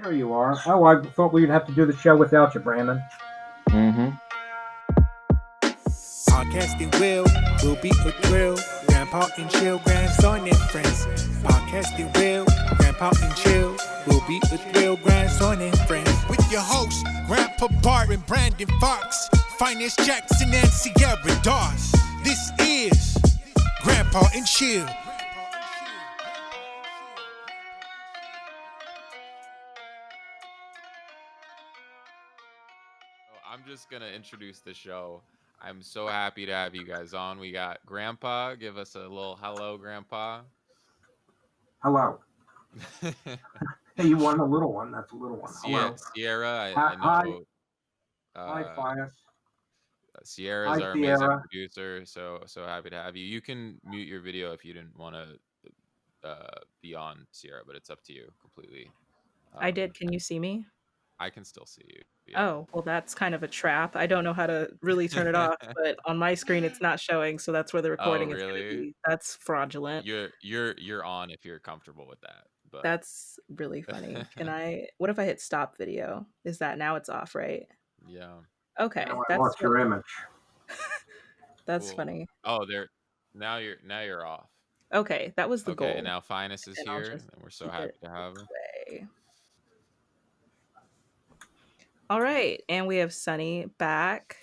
There you are. Oh, I thought we'd have to do the show without you, Brandon. Mm-hmm. Podcasting will be a thrill. Grandpa and chill, grandson and friends. Podcasting Grandpa and chill will be a thrill, grandson and friends. With your hosts, Grandpa Barton, Brandon Fox, Phines Jackson, and Sierra Dawes. This is Grandpa and Chill. I'm just gonna introduce the show. I'm so happy to have you guys on. We got Grandpa. Give us a little hello, Grandpa. Hello. Hey, you won a little one. That's a little one. Hello. Sierra, Hi, I hi, know hi, uh, Fias. Sierra is Hi, our amazing Sierra. producer. So happy to have you. You can mute your video if you didn't want to be on, Sierra, but it's up to you completely. I did. Can you see me? I can still see you. Yeah. Oh, well, that's kind of a trap. I don't know how to really turn it off, but on my screen it's not showing, so that's where the Oh, recording is going to really? be. That's fraudulent. You're on if you're comfortable with that. But That's really funny. What if I hit stop video? Is that now it's off, right? yeah, Now Okay, I lost your image. that's cool. funny. Oh, there. Now you're off. Okay, that was the Okay, goal. and now Finest is And I'll here, just and we're so keep happy it to have her. away. All right, and we have Sunny back.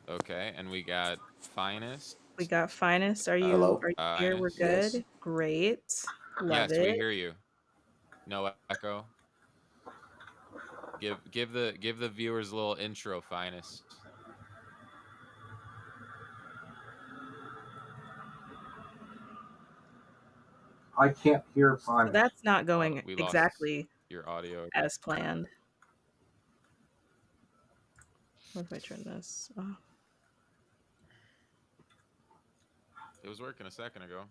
Okay, and we got Finest. We got Finest. Are you Hello. are you here? We're Finest. Yes. good. Great. Love Yes, we it. hear you. No echo. Give the viewers a little intro, Finest. I can't hear So Fias. that's not going We lost exactly your audio again. as planned. What if I turn this off? It was working a second ago.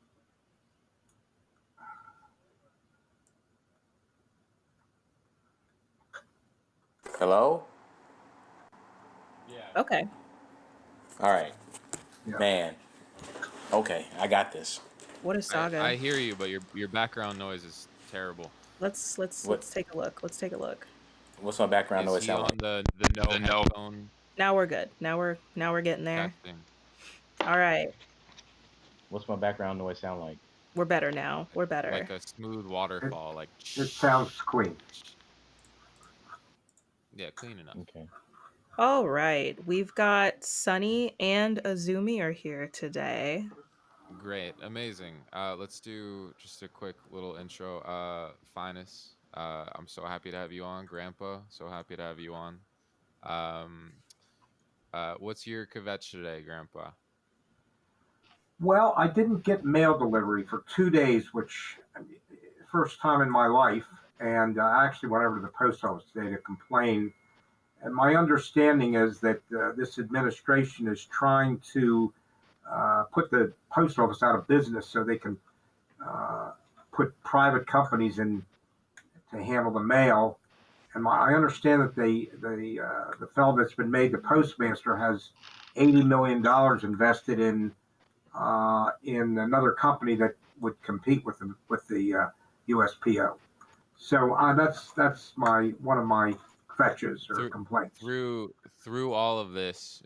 Hello. Yeah. Okay. All right, Yeah. man. Okay, I got this. What a I saga. hear you, but your background noise is terrible. What? Let's take a look. Let's take a look. What's my background Is noise he sound on like? the no headphone Now we're good. Now we're getting there. testing? All right. What's my background noise sound like? We're better now. We're better. Like a smooth It, waterfall, like it sounds clean. yeah, clean enough. Okay. All right. We've got Sunny and Azumi are here today. Great, amazing. Let's do just a quick little intro. Finest, I'm so happy to have you on. Grandpa, so happy to have you on. Um, what's your kvetch today, Grandpa? Well, I didn't get mail delivery for 2 days, which first time in my life. And I actually went over to the post office today to complain. And my understanding is that this administration is trying to put the post office out of business so they can uh, put private companies in to handle the mail. And I understand that the fellow that's been made the postmaster has $80 million invested in another company that would compete with the USPO. So that's my one of my fetches or Through complaints. through all of this,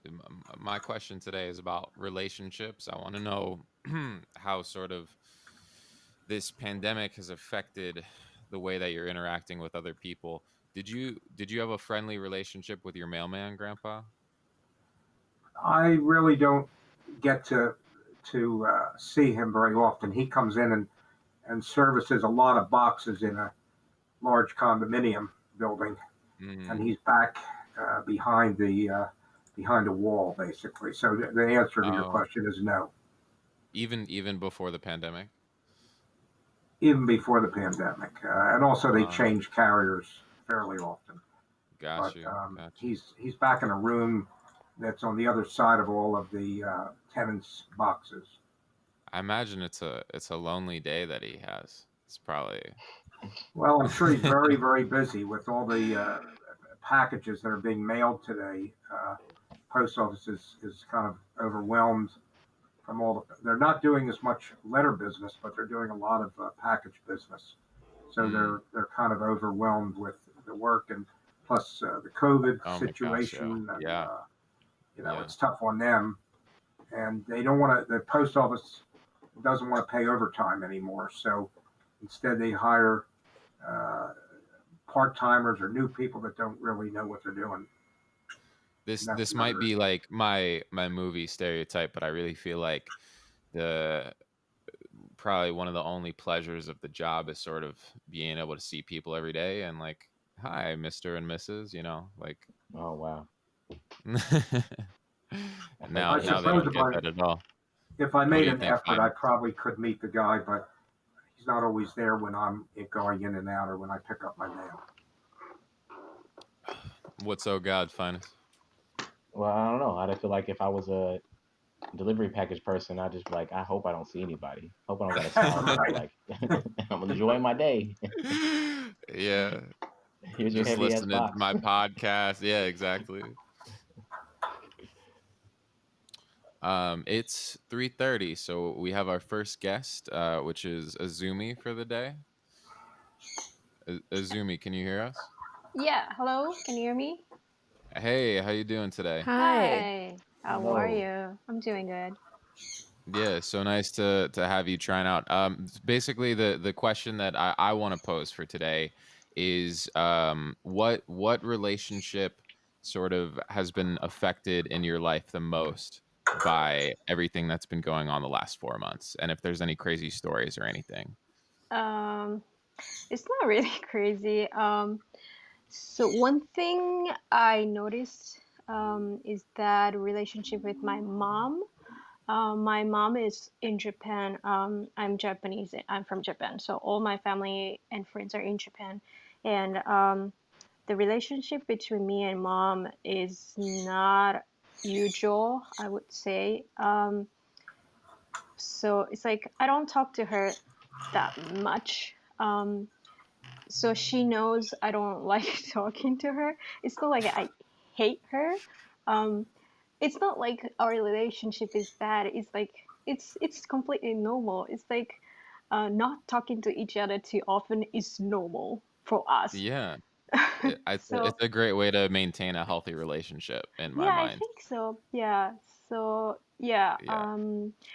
my question today is about relationships. I want to know how sort of this pandemic has affected the way that you're interacting with other people. Did you have a friendly relationship with your mailman, Grandpa? I really don't get to see him very often. He comes in and services a lot of boxes in a large condominium building, and Mm. he's back behind a wall basically. So the answer to your Oh, question is no. even before the pandemic. Even before the pandemic, and also they Uh, change carriers fairly often. got But you, got you. he's back in a room that's on the other side of all of the tenants' boxes. I imagine it's a lonely day that he has. It's probably Well, I'm sure he's very very busy with all the packages that are being mailed today. Post office is kind of overwhelmed from all the. They're not doing as much letter business, but they're doing a lot of package business. so Mm. they're kind of overwhelmed with the work, and plus the COVID Oh my gosh, yeah. situation, and Yeah. Yeah. it's tough on them, and they don't want to. The post office doesn't want to pay overtime anymore, so instead they hire uh, part timers or new people that don't really know what they're doing, and that's This might another. be like my movie stereotype, but I really feel like the probably one of the only pleasures of the job is sort of being able to see people every day and like, hi, Mr. and Mrs., like Oh wow. I now they suppose don't get that at all. if I What do made you an think, effort, I Fine? probably could meet the guy, but he's not always there when I'm going in and out or when I pick up my mail. What's so God, Finest? Well, I don't know. I feel like if I was a delivery package person, I just be like, I hope I don't see anybody. Hope I don't got to smile for Right. like I'm enjoying my day. Yeah, Here's your just heavy ass listening to box. my podcast. Yeah, exactly. It's 3:30, so we have our first guest, which is Azumi for the day. Azumi, can you hear us? Yeah, hello, can you hear me? Hey, how you doing today? Hi. Hi, how are Hello. you? I'm doing good. Yeah, so nice to have you trying out. Basically, the question that I want to pose for today is what relationship sort of has been affected in your life the most by everything that's been going on the last 4 months, and if there's any crazy stories or anything. Um, it's not really crazy. So one thing I noticed is that relationship with my mom. My mom is in Japan. I'm Japanese. I'm from Japan, so all my family and friends are in Japan, and the relationship between me and mom is not usual, I would say. So it's like I don't talk to her that much. So she knows I don't like talking to her. It's not like I hate her. Um, it's not like our relationship is bad. It's like it's completely normal. It's like not talking to each other too often is normal for us. Yeah, So it's a great way to maintain a healthy relationship in my yeah, I mind. think so. Yeah. So yeah. Yeah,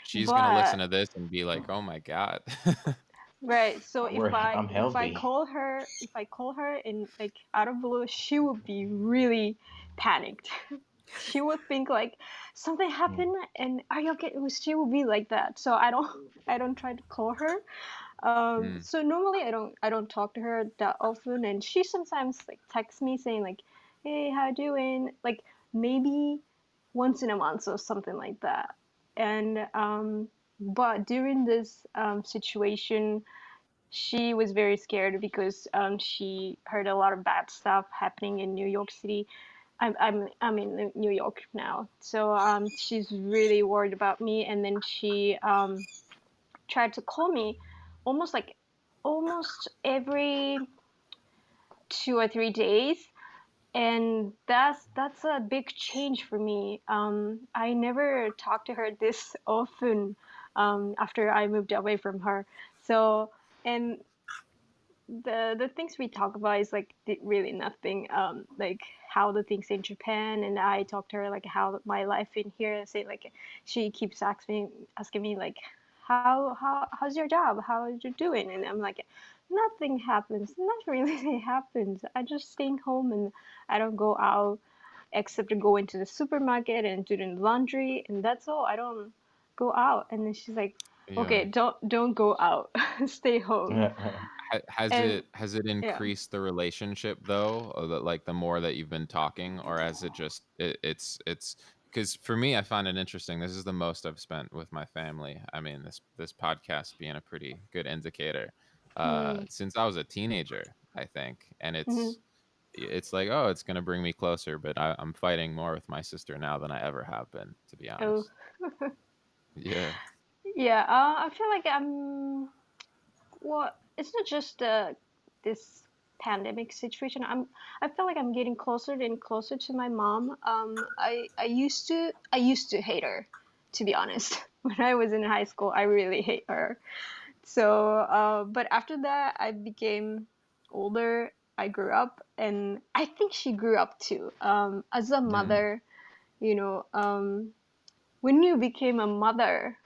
she's gonna listen But to this and be like, "Oh my God." right. So Don't worry, I'm healthy. if I call her in like out of blue, she would be really panicked. She would think like something Mm. happened and are you okay? She would be like that. So I don't try to call her. Mm, So normally I don't talk to her that often, and she sometimes like texts me saying like, "Hey, how you doing?" Like maybe once in a month or something like that. And but during this situation, she was very scared because she heard a lot of bad stuff happening in New York City. I'm in New York now, so she's really worried about me, and then she tried to call me almost like almost every 2 or 3 days, and that's a big change for me. I never talked to her this often after I moved away from her. So and the things we talk about is like really nothing. Like how the things in Japan, and I talk to her like how my life in here. Say like she keeps asking me like how's your job? How are you doing? And I'm like nothing happens. Nothing really happens. I just staying home and I don't go out except to go into the supermarket and do the laundry, and that's all. I don't go out. And then she's like, yeah. okay, don't go out, stay home. And Has it yeah. increased the relationship though, or that like the more that you've been talking, or has it just it's because for me I find it interesting. This is the most I've spent with my family. I mean, this podcast being a pretty good indicator. Mm, Since I was a teenager, I think, and mhm. it's like, oh, it's gonna bring me closer, but I'm fighting more with my sister now than I ever have been, to be Oh, honest. Yeah. yeah. I feel like well, it's not just this pandemic situation. I feel like I'm getting closer and closer to my mom. I used to hate her, to be honest. When I was in high school, I really hate her So, but after that, I became older. I grew up, and I think she grew up too. As a mother, you know, when you became a mother,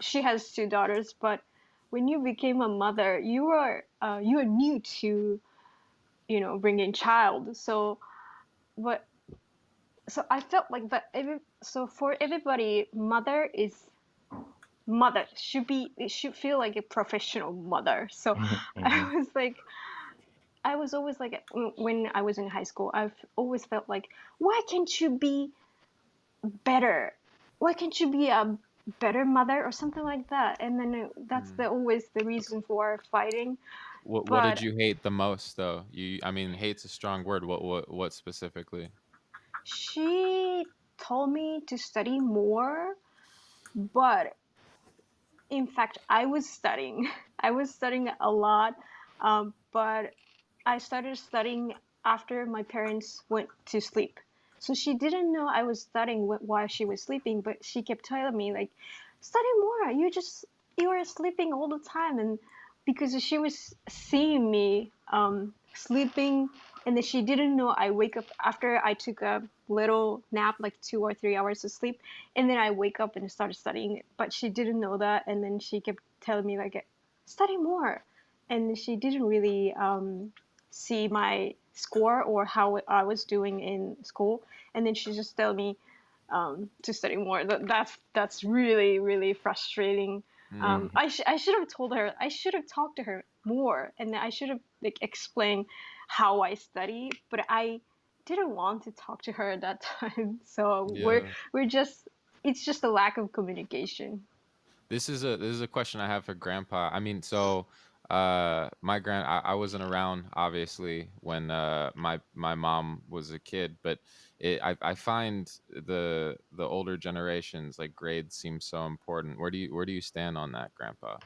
she has two daughters, but when you became a mother, you are new to, bringing child. So, but so I felt like that. So for everybody, mother should be. It should feel like a professional mother. So Mhm. I was like, I was always like, when I was in high school, I've always felt like, why can't you be better? Why can't you be a better mother or something like that? And then that's Mm. always the reason for fighting. What did But you hate the most though? I mean, hate's a strong word. What specifically? she told me to study more, but in fact, I was studying. I was studying a lot, but I started studying after my parents went to sleep. So she didn't know I was studying while she was sleeping, but she kept telling me like, "Study more. You are sleeping all the time." And because she was seeing me sleeping, and then she didn't know I wake up after I took a little nap, like 2 or 3 hours of sleep, and then I wake up and start studying. But she didn't know that, and then she kept telling me like, "Study more," and she didn't really see my score or how I was doing in school, and then she just told me to study more. That's really really frustrating. Mm. I should have told her. I should have talked to her more, and I should have like explained how I study, but I didn't want to talk to her at that time. So Yeah. we're just it's just a lack of communication. This is a question I have for Grandpa. I mean, so I wasn't around obviously when my mom was a kid, but I find the older generations like grades seem so important. Where do you stand on that, Grandpa?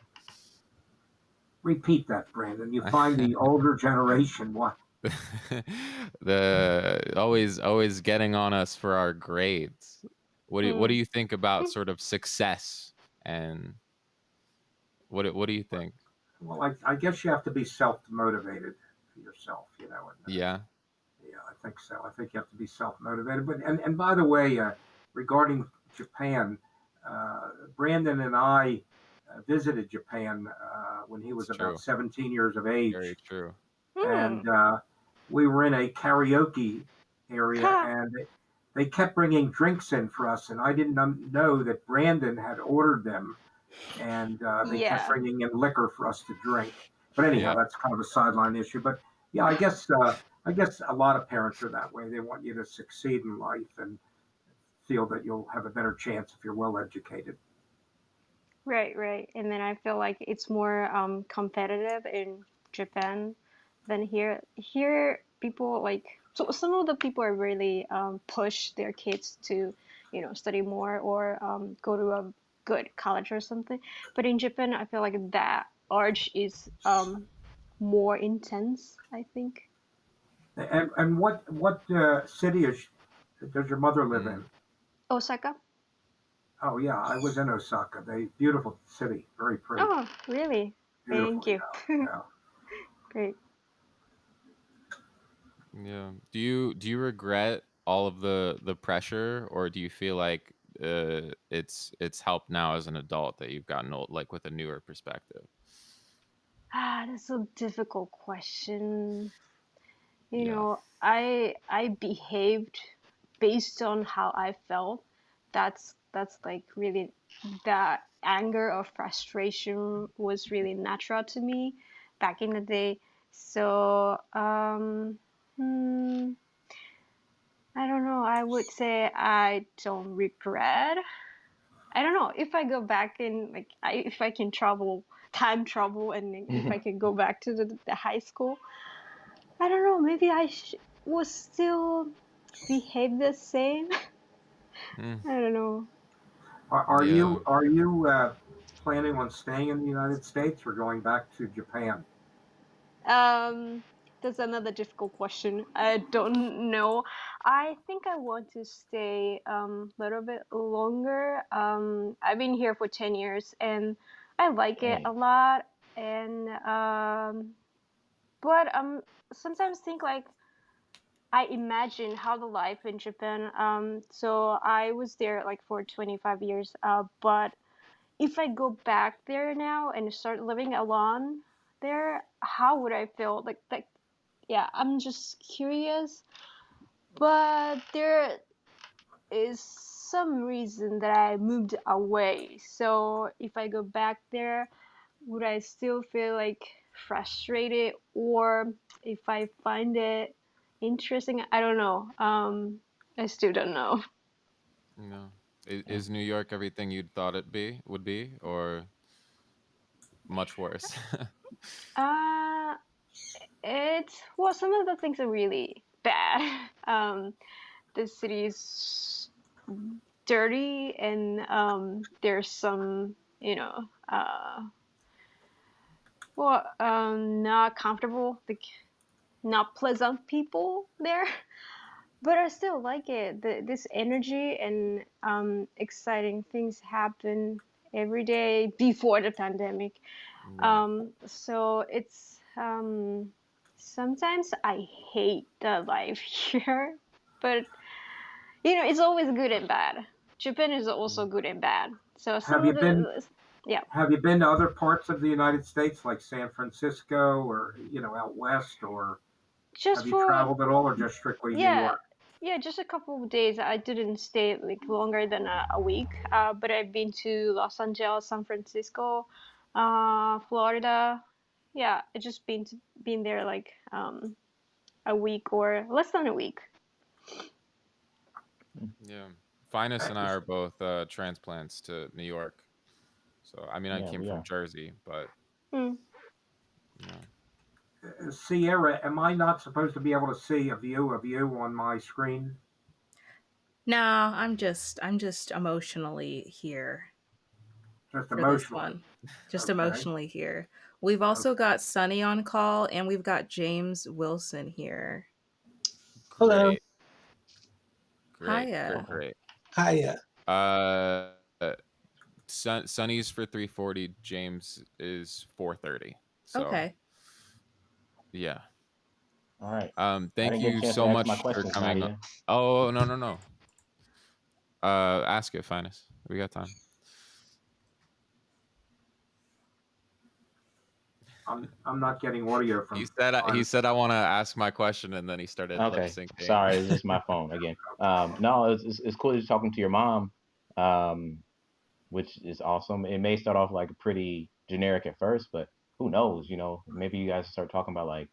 Repeat that, Brandon. You find the older generation what? The always getting on us for our grades. What do Mm. you think about sort of success, and what do you think? Well, I guess you have to be self motivated for yourself, and Yeah. yeah, I think so. I think you have to be self motivated. But and by the way, regarding Japan, uh, Brandon and I visited Japan when he was It's about true. 17 years of Very age, true. and Hmm. we were in a karaoke area, Ha. and they kept bringing drinks in for us, and I didn't know that Brandon had ordered them, and they kept Yeah. bringing in liquor for us to drink. But anyhow, Yeah. that's kind of a sideline issue. But yeah, I guess a lot of parents are that way. They want you to succeed in life and feel that you'll have a better chance if you're well educated. Right, right. And then I feel like it's more competitive in Japan than here. Here, people like, so some of the people are really push their kids to, study more or go to a good college or something. But in Japan, I feel like that urge is more intense, I think. And what city does your mother live Mm. in? Osaka? Oh yeah, I was in Osaka. Beautiful city, very pretty, Oh, really? beautiful. Thank you. Yeah. Great. Yeah. Do you regret all of the pressure, or do you feel like it's helped now as an adult that you've gotten old, like with a newer perspective? That's a difficult question. Yeah. I behaved based on how I felt. That's like really that anger or frustration was really natural to me back in the day. So hmm, I don't know. I would say I don't regret. I don't know if I go back in like if I can time travel, and if I can go back to the high school. I don't know. Maybe I was still behave the same. Mm. I don't know. Are Yeah. you planning on staying in the United States or going back to Japan? Um, that's another difficult question. I don't know. I think I want to stay a little bit longer. I've been here for 10 years, and I like it Dang. a lot, and but sometimes think like I imagine how the life in Japan. So I was there like for 25 years. But if I go back there now and start living alone there, how would I feel? Like, yeah, I'm just curious. But there is some reason that I moved away. So if I go back there, would I still feel like frustrated, or if I find it interesting? I don't know. I still don't know. No. Yeah. Is New York everything you'd thought would be, or much worse? Uh, it's well, some of the things are really bad. The city is dirty, and there's some, not comfortable, like not pleasant people there. But I still like it. This energy and exciting things happen every day before the pandemic. Right. So it's sometimes I hate the life here, but it's always good and bad. Japan is also Mm. good and bad. So some Have of you been the yeah. Have you been to other parts of the United States, like San Francisco or out west, or Just have you for traveled at all, or just strictly New yeah, York? yeah, just a couple of days. I didn't stay like longer than a week. But I've been to Los Angeles, San Francisco, Florida. Yeah, I just been there like a week or less than a week. Yeah. Finest Uh, and I are both transplants to New York. So I mean, I Yeah, came we from are. Jersey, but Hmm. you know, Sierra, am I not supposed to be able to see a view of you on my screen? No, I'm just emotionally here Just for this emotionally. one. Just Okay. emotionally here. We've also Okay. got Sunny on call, and we've got James Wilson here. Hello. great, great, great, Hiya. Okay. great. Hiya. Uh, Sunny's for 340. James is 430. So Okay. yeah. All right. I Thank didn't get a you chance to so ask my much for questions, coming. Nadia. Oh, no, no, no. Ask it, Finest. We got time. I'm not getting audio He from said he Finance. said I want to ask my question, and then he started lip Okay. syncing. Sorry, it's just my phone again. No, it's cool just talking to your mom, um, which is awesome. It may start off like pretty generic at first, but who knows? Maybe you guys start talking about like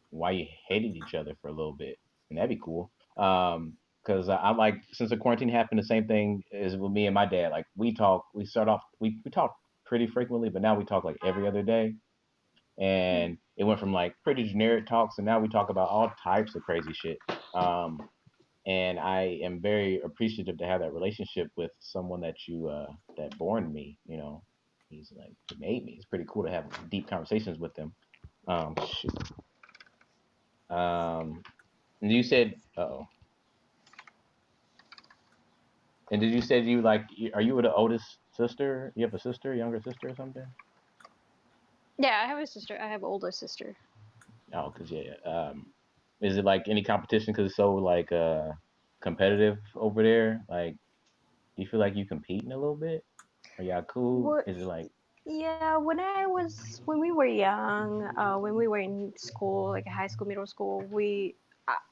why you hated each other for a little bit, and that'd be cool. Because I'm like, since the quarantine happened, the same thing is with me and my dad. Like we start off, we talk pretty frequently, but now we talk like every other day, and it went from like pretty generic talks, and now we talk about all types of crazy shit. Um, and I am very appreciative to have that relationship with someone that born me. He's like he made me. It's pretty cool to have deep conversations with them. Shoot. Um, and you said, oh, and did you say you like? Are you the oldest sister? You have a sister, younger sister, or something? Yeah, I have a sister. I have an older sister. Oh, cause yeah. Is it like any competition? Cause it's so like competitive over there. Like, do you feel like you competing a little bit? Are y'all cool? What? Is it like Yeah, when we were young, when we were in school, like high school, middle school,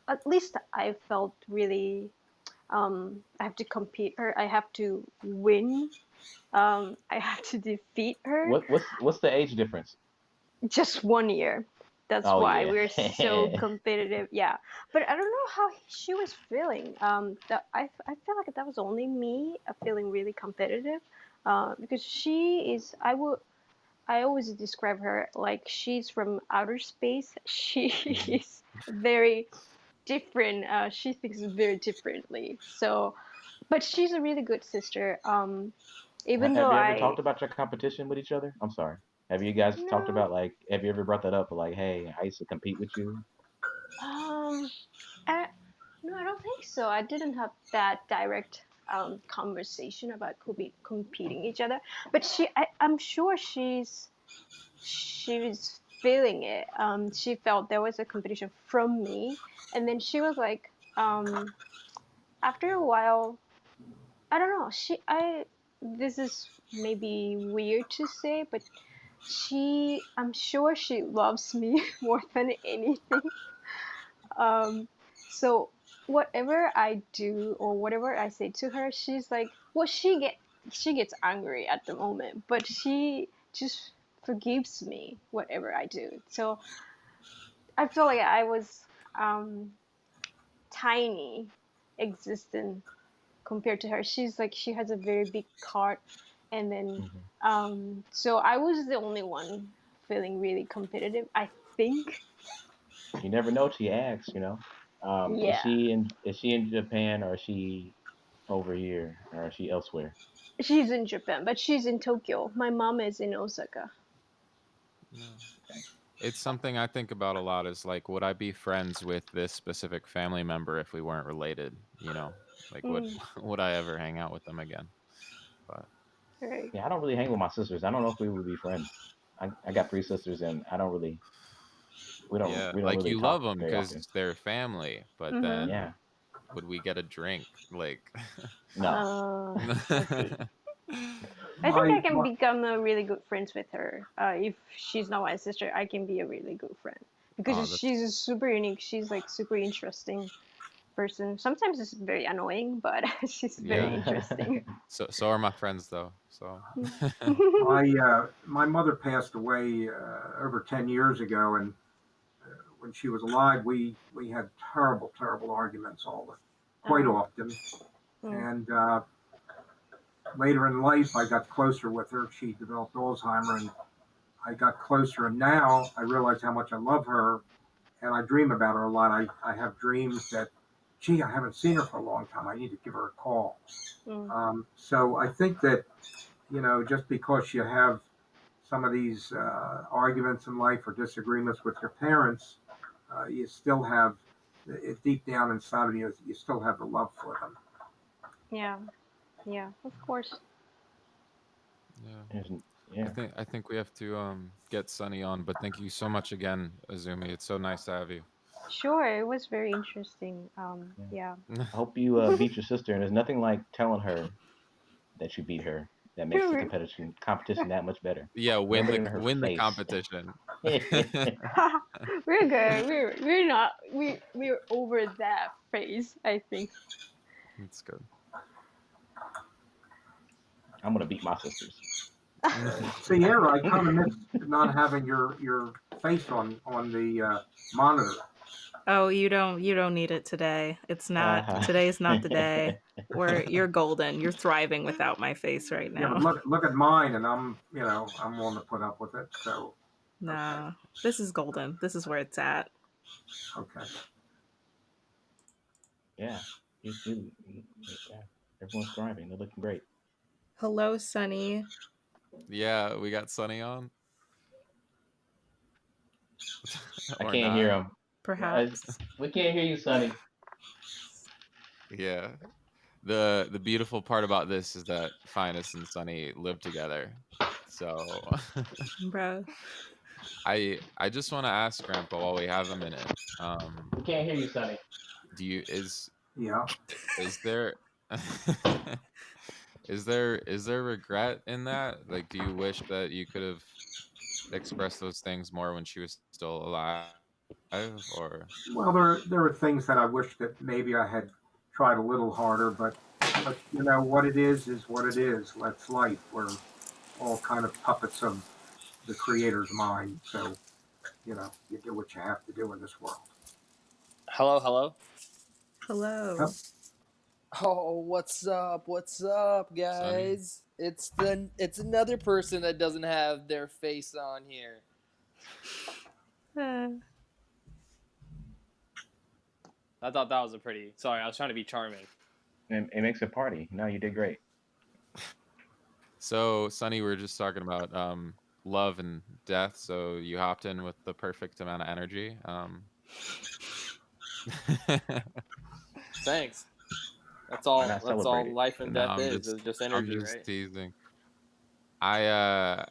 at least I felt really, I have to compete her. I have to win. I have to defeat her. what's the age difference? Just 1 year. That's Oh why yeah. we're so competitive. Yeah, but I don't know how she was feeling. I feel like that was only me feeling really competitive, because she is. I always describe her like she's from outer space. She Mhm. is very different. She thinks very differently. So, but she's a really good sister. Even though Have you ever I talked about your competition with each other? I'm sorry. Have you guys talked no, about like? Have you ever brought that up? Like, hey, I used to compete with you. um, I, no, I don't think so. I didn't have that direct conversation about competing each other. But I'm sure she was feeling it. She felt there was a competition from me, and then she was like, after a while, I don't know. This is maybe weird to say, but I'm sure she loves me more than anything. Um, so whatever I do or whatever I say to her, she's like, well, she gets angry at the moment, but she just forgives me whatever I do. So I feel like I was um, tiny existent compared to her. She has a very big heart, and then Hmm. so I was the only one feeling really competitive, I think. You never know till you ask, Yeah, Is she in Japan, or is she over here, or is she elsewhere? she's in Japan, but she's in Tokyo. My mom is in Osaka. Yeah. It's something I think about a lot is like, would I be friends with this specific family member if we weren't related? Like, would Mm, would I ever hang out with them again? But right. Yeah, I don't really hang with my sisters. I don't know if we would be friends. I got three sisters, and I don't really yeah, we don't like really you love talk them very often. because they're family, but Mm-hmm. then Yeah, would we get a drink? Like, no. I see. I think I My, can my become a really good friends with her. If she's not my sister, I can be a really good friend oh, because that's she's super unique. She's like super interesting person. Sometimes it's very annoying, but she's very yeah. interesting. So are my friends though. So my mother passed away over 10 years ago, and when she was alive, we had terrible arguments quite Oh. often. Mm. And later in life, I got closer with her. She developed Alzheimer, and I got closer. And now I realize how much I love her, and I dream about her a lot. I have dreams that, gee, I haven't seen her for a long time. I need to give her a call. Mm. So I think that, just because you have some of these arguments in life or disagreements with your parents, you still have it deep down inside of you. You still have the love for them. Yeah, yeah, of course. yeah. There's- I yeah. think I think we have to get Sunny on, but thank you so much again, Azumi. It's so nice to have you. Sure, it was very interesting. Yeah. Yeah. I hope you beat your sister, and there's nothing like telling her that you beat her that makes the We're competition that much better. Yeah, Rub it in her win the face. competition. we're good. We're not we're over that phase, I think. That's good. I'm gonna beat my sisters. Sierra, I kind of miss not having your face on the monitor. Oh, you don't need it today. Uh-huh. Today's not the day. You're golden. You're thriving without my face right Yeah, but now. look at mine, and I'm willing to put up with it. So okay, No. This is golden. This is where it's at. okay. Yeah. Yeah. Everyone's thriving. They're looking great. Hello, Sunny. Yeah, we got Sunny on I or can't hear not. them. Perhaps. We can't hear you, Sonny. Yeah. The beautiful part about this is that Finest and Sunny live together. So Bro. I just want to ask Grandpa while we have a minute. We can't hear you, Sonny. Do you Yeah. is there is there regret in that? Like, do you wish that you could have expressed those things more when she was still alive, or Well, there are things that I wish that maybe I had tried a little harder, but what it is what it is. That's life. We're all kind of puppets of the creator's mind. So you do what you have to do in this world. Hello, hello. Yep. Hello. Oh, what's up? What's up, Sunny? guys? It's another person that doesn't have their face on here. Uh, I thought that was a pretty. Sorry, I was trying to be charming. It makes a party. No, you did great. So, Sunny, we were just talking about love and death. So you hopped in with the perfect amount of energy. Thanks. That's Why all. not That's celebrate all it? life and No, death is. It's just I'm energy, just right? teasing. I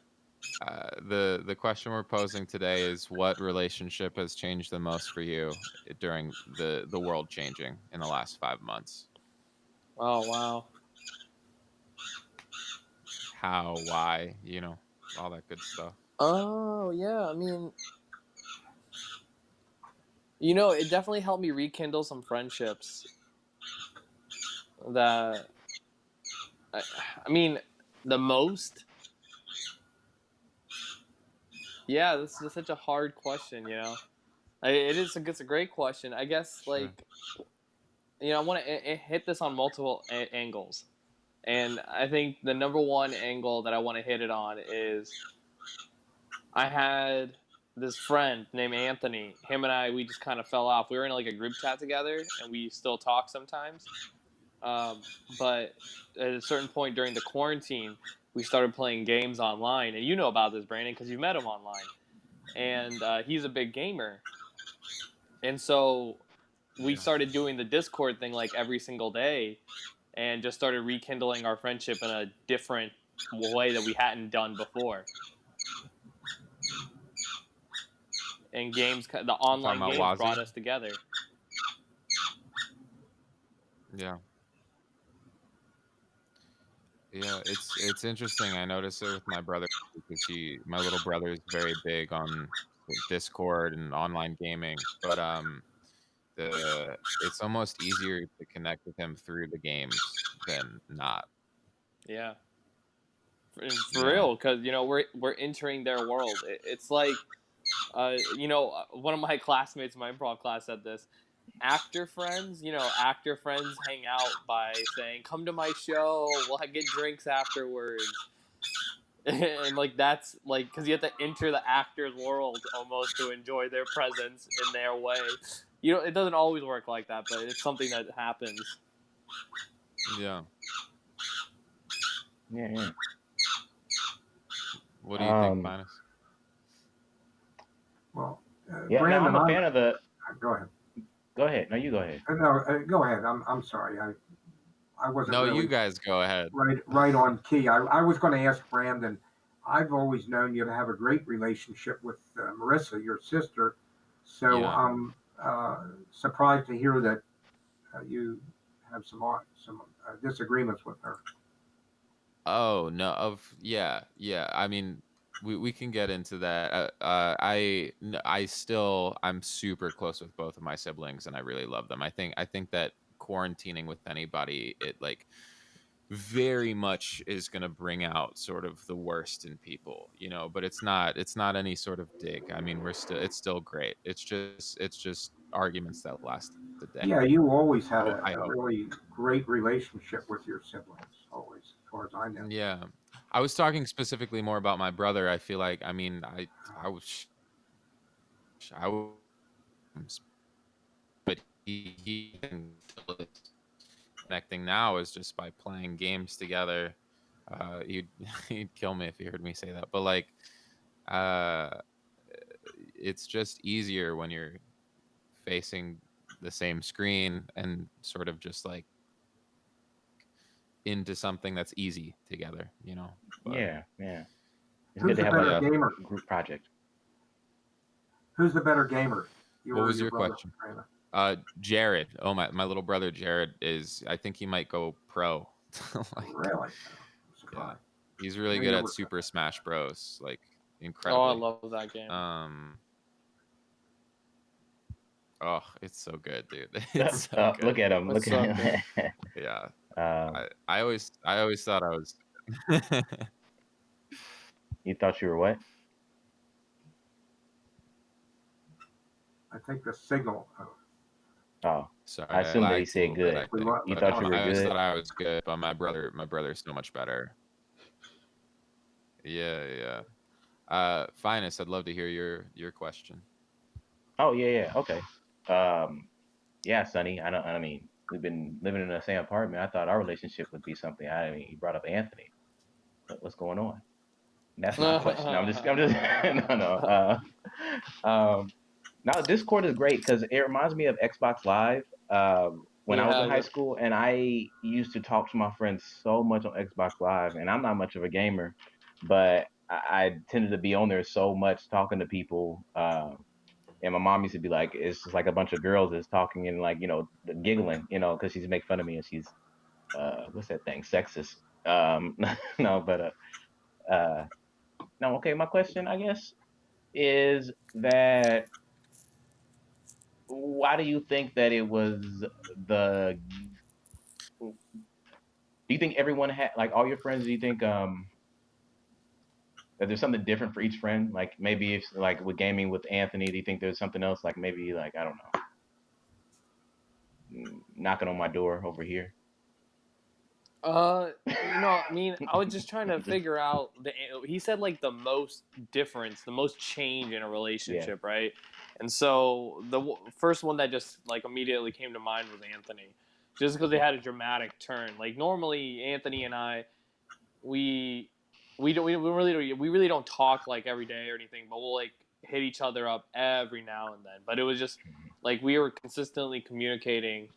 the question we're posing today is what relationship has changed the most for you during the world changing in the last 5 months? Oh wow. How, why, all that good stuff. Oh yeah. I mean, it definitely helped me rekindle some friendships that I, I mean, the most. Yeah, this is such a hard question. It's a great question. I guess Sure. I want to hit this on multiple angles, and I think the number one angle that I want to hit it on is I had this friend named Anthony. Him and I, we just kind of fell off. We were in like a group chat together, and we still talk sometimes. But at a certain point during the quarantine, we started playing games online, and you know about this, Brandon, because you met him online, and he's a big gamer, and so we Yeah. started doing the Discord thing like every single day, and just started rekindling our friendship in a different way that we hadn't done before. And the I'm talking online about games Wazzy. brought us together. Yeah. Yeah, it's interesting. I notice it with my brother because my little brother is very big on Discord and online gaming, but it's almost easier to connect with him through the games than not. Yeah, for Yeah. real, because we're entering their world. It's like, one of my classmates in my improv class said this. Actor friends hang out by saying, "Come to my show. We'll get drinks afterwards." And like that's like because you have to enter the actor's world almost to enjoy their presence in their way. It doesn't always work like that, but it's something that happens. Yeah. Yeah, yeah. What do you think, Um, Finest? Well, yeah, no, Brandon, I'm a fan of the. go ahead. Go ahead. No, you go ahead. No, go ahead. I'm sorry. I wasn't No, you really guys go ahead. right on key. I was going to ask Brandon. I've always known you to have a great relationship with Marissa, your sister. So Yeah. I'm surprised to hear that you have some disagreements with her. Oh no, yeah. I mean, we can get into that. I'm super close with both of my siblings, and I really love them. I think that quarantining with anybody, it like very much is going to bring out sort of the worst in people, but it's not any sort of dig. I mean, it's still great. It's just arguments that last a day. Yeah, you always had I a hope. really great relationship with your siblings, always, as far as I know. Yeah. I was talking specifically more about my brother. I feel like, I mean, I was, but he connecting now is just by playing games together. He'd he'd kill me if he heard me say that, but like, uh, it's just easier when you're facing the same screen and sort of just like into something that's easy together. But Yeah, yeah. It's Who's good to the have like better yeah, a gamer? group project. Who's the better gamer? You what or was your your brother, question? Brandon? Jared. Oh, my little brother Jared I think he might go pro. Like, Really? I'm yeah. surprised. He's I really good never at said Super Smash Bros. Like Oh, I incredibly. love that game. Oh, it's so good, dude. It's so Look good. at him. It's Look so at good. him. Yeah. um, I always thought I was you thought you were what? I think the signal. Oh, sorry, I I assumed that he lagged a said little bit, I good. We think. lo- You But I thought don't you know. were I always good. thought I was good, but my brother's so much better. Yeah, yeah. Finest, I'd love to hear your question. Oh yeah, yeah. Okay. Um, yeah, Sonny. I mean, we've been living in the same apartment. I thought our relationship would be something. I mean, you brought up Anthony. What's going on? That's my question. I'm just no, no. Now Discord is great because it reminds me of Xbox Live, when I was in Yeah, high school, and I used to talk to my friends so much on Xbox Live, and I'm not much of a gamer, but I tended to be on there so much talking to people. And my mom used to be like, it's just like a bunch of girls that's talking and like, giggling, because she's make fun of me and she's, what's that thing, sexist. No, but no, okay. My question, I guess, is that why do you think that it was the? Do you think everyone had like all your friends? Do you think that there's something different for each friend? Like maybe if like with gaming with Anthony, do you think there's something else? Like maybe like I don't know, knocking on my door over here. I mean, I was just trying to figure out the. He said like the most difference, the most change in a Yeah, relationship, right? And so the first one that just like immediately came to mind was Anthony, just because they had a dramatic turn. Like normally, Anthony and I, we we really don't talk like every day or anything, but we'll like hit each other up every now and then. But it was just like we were consistently communicating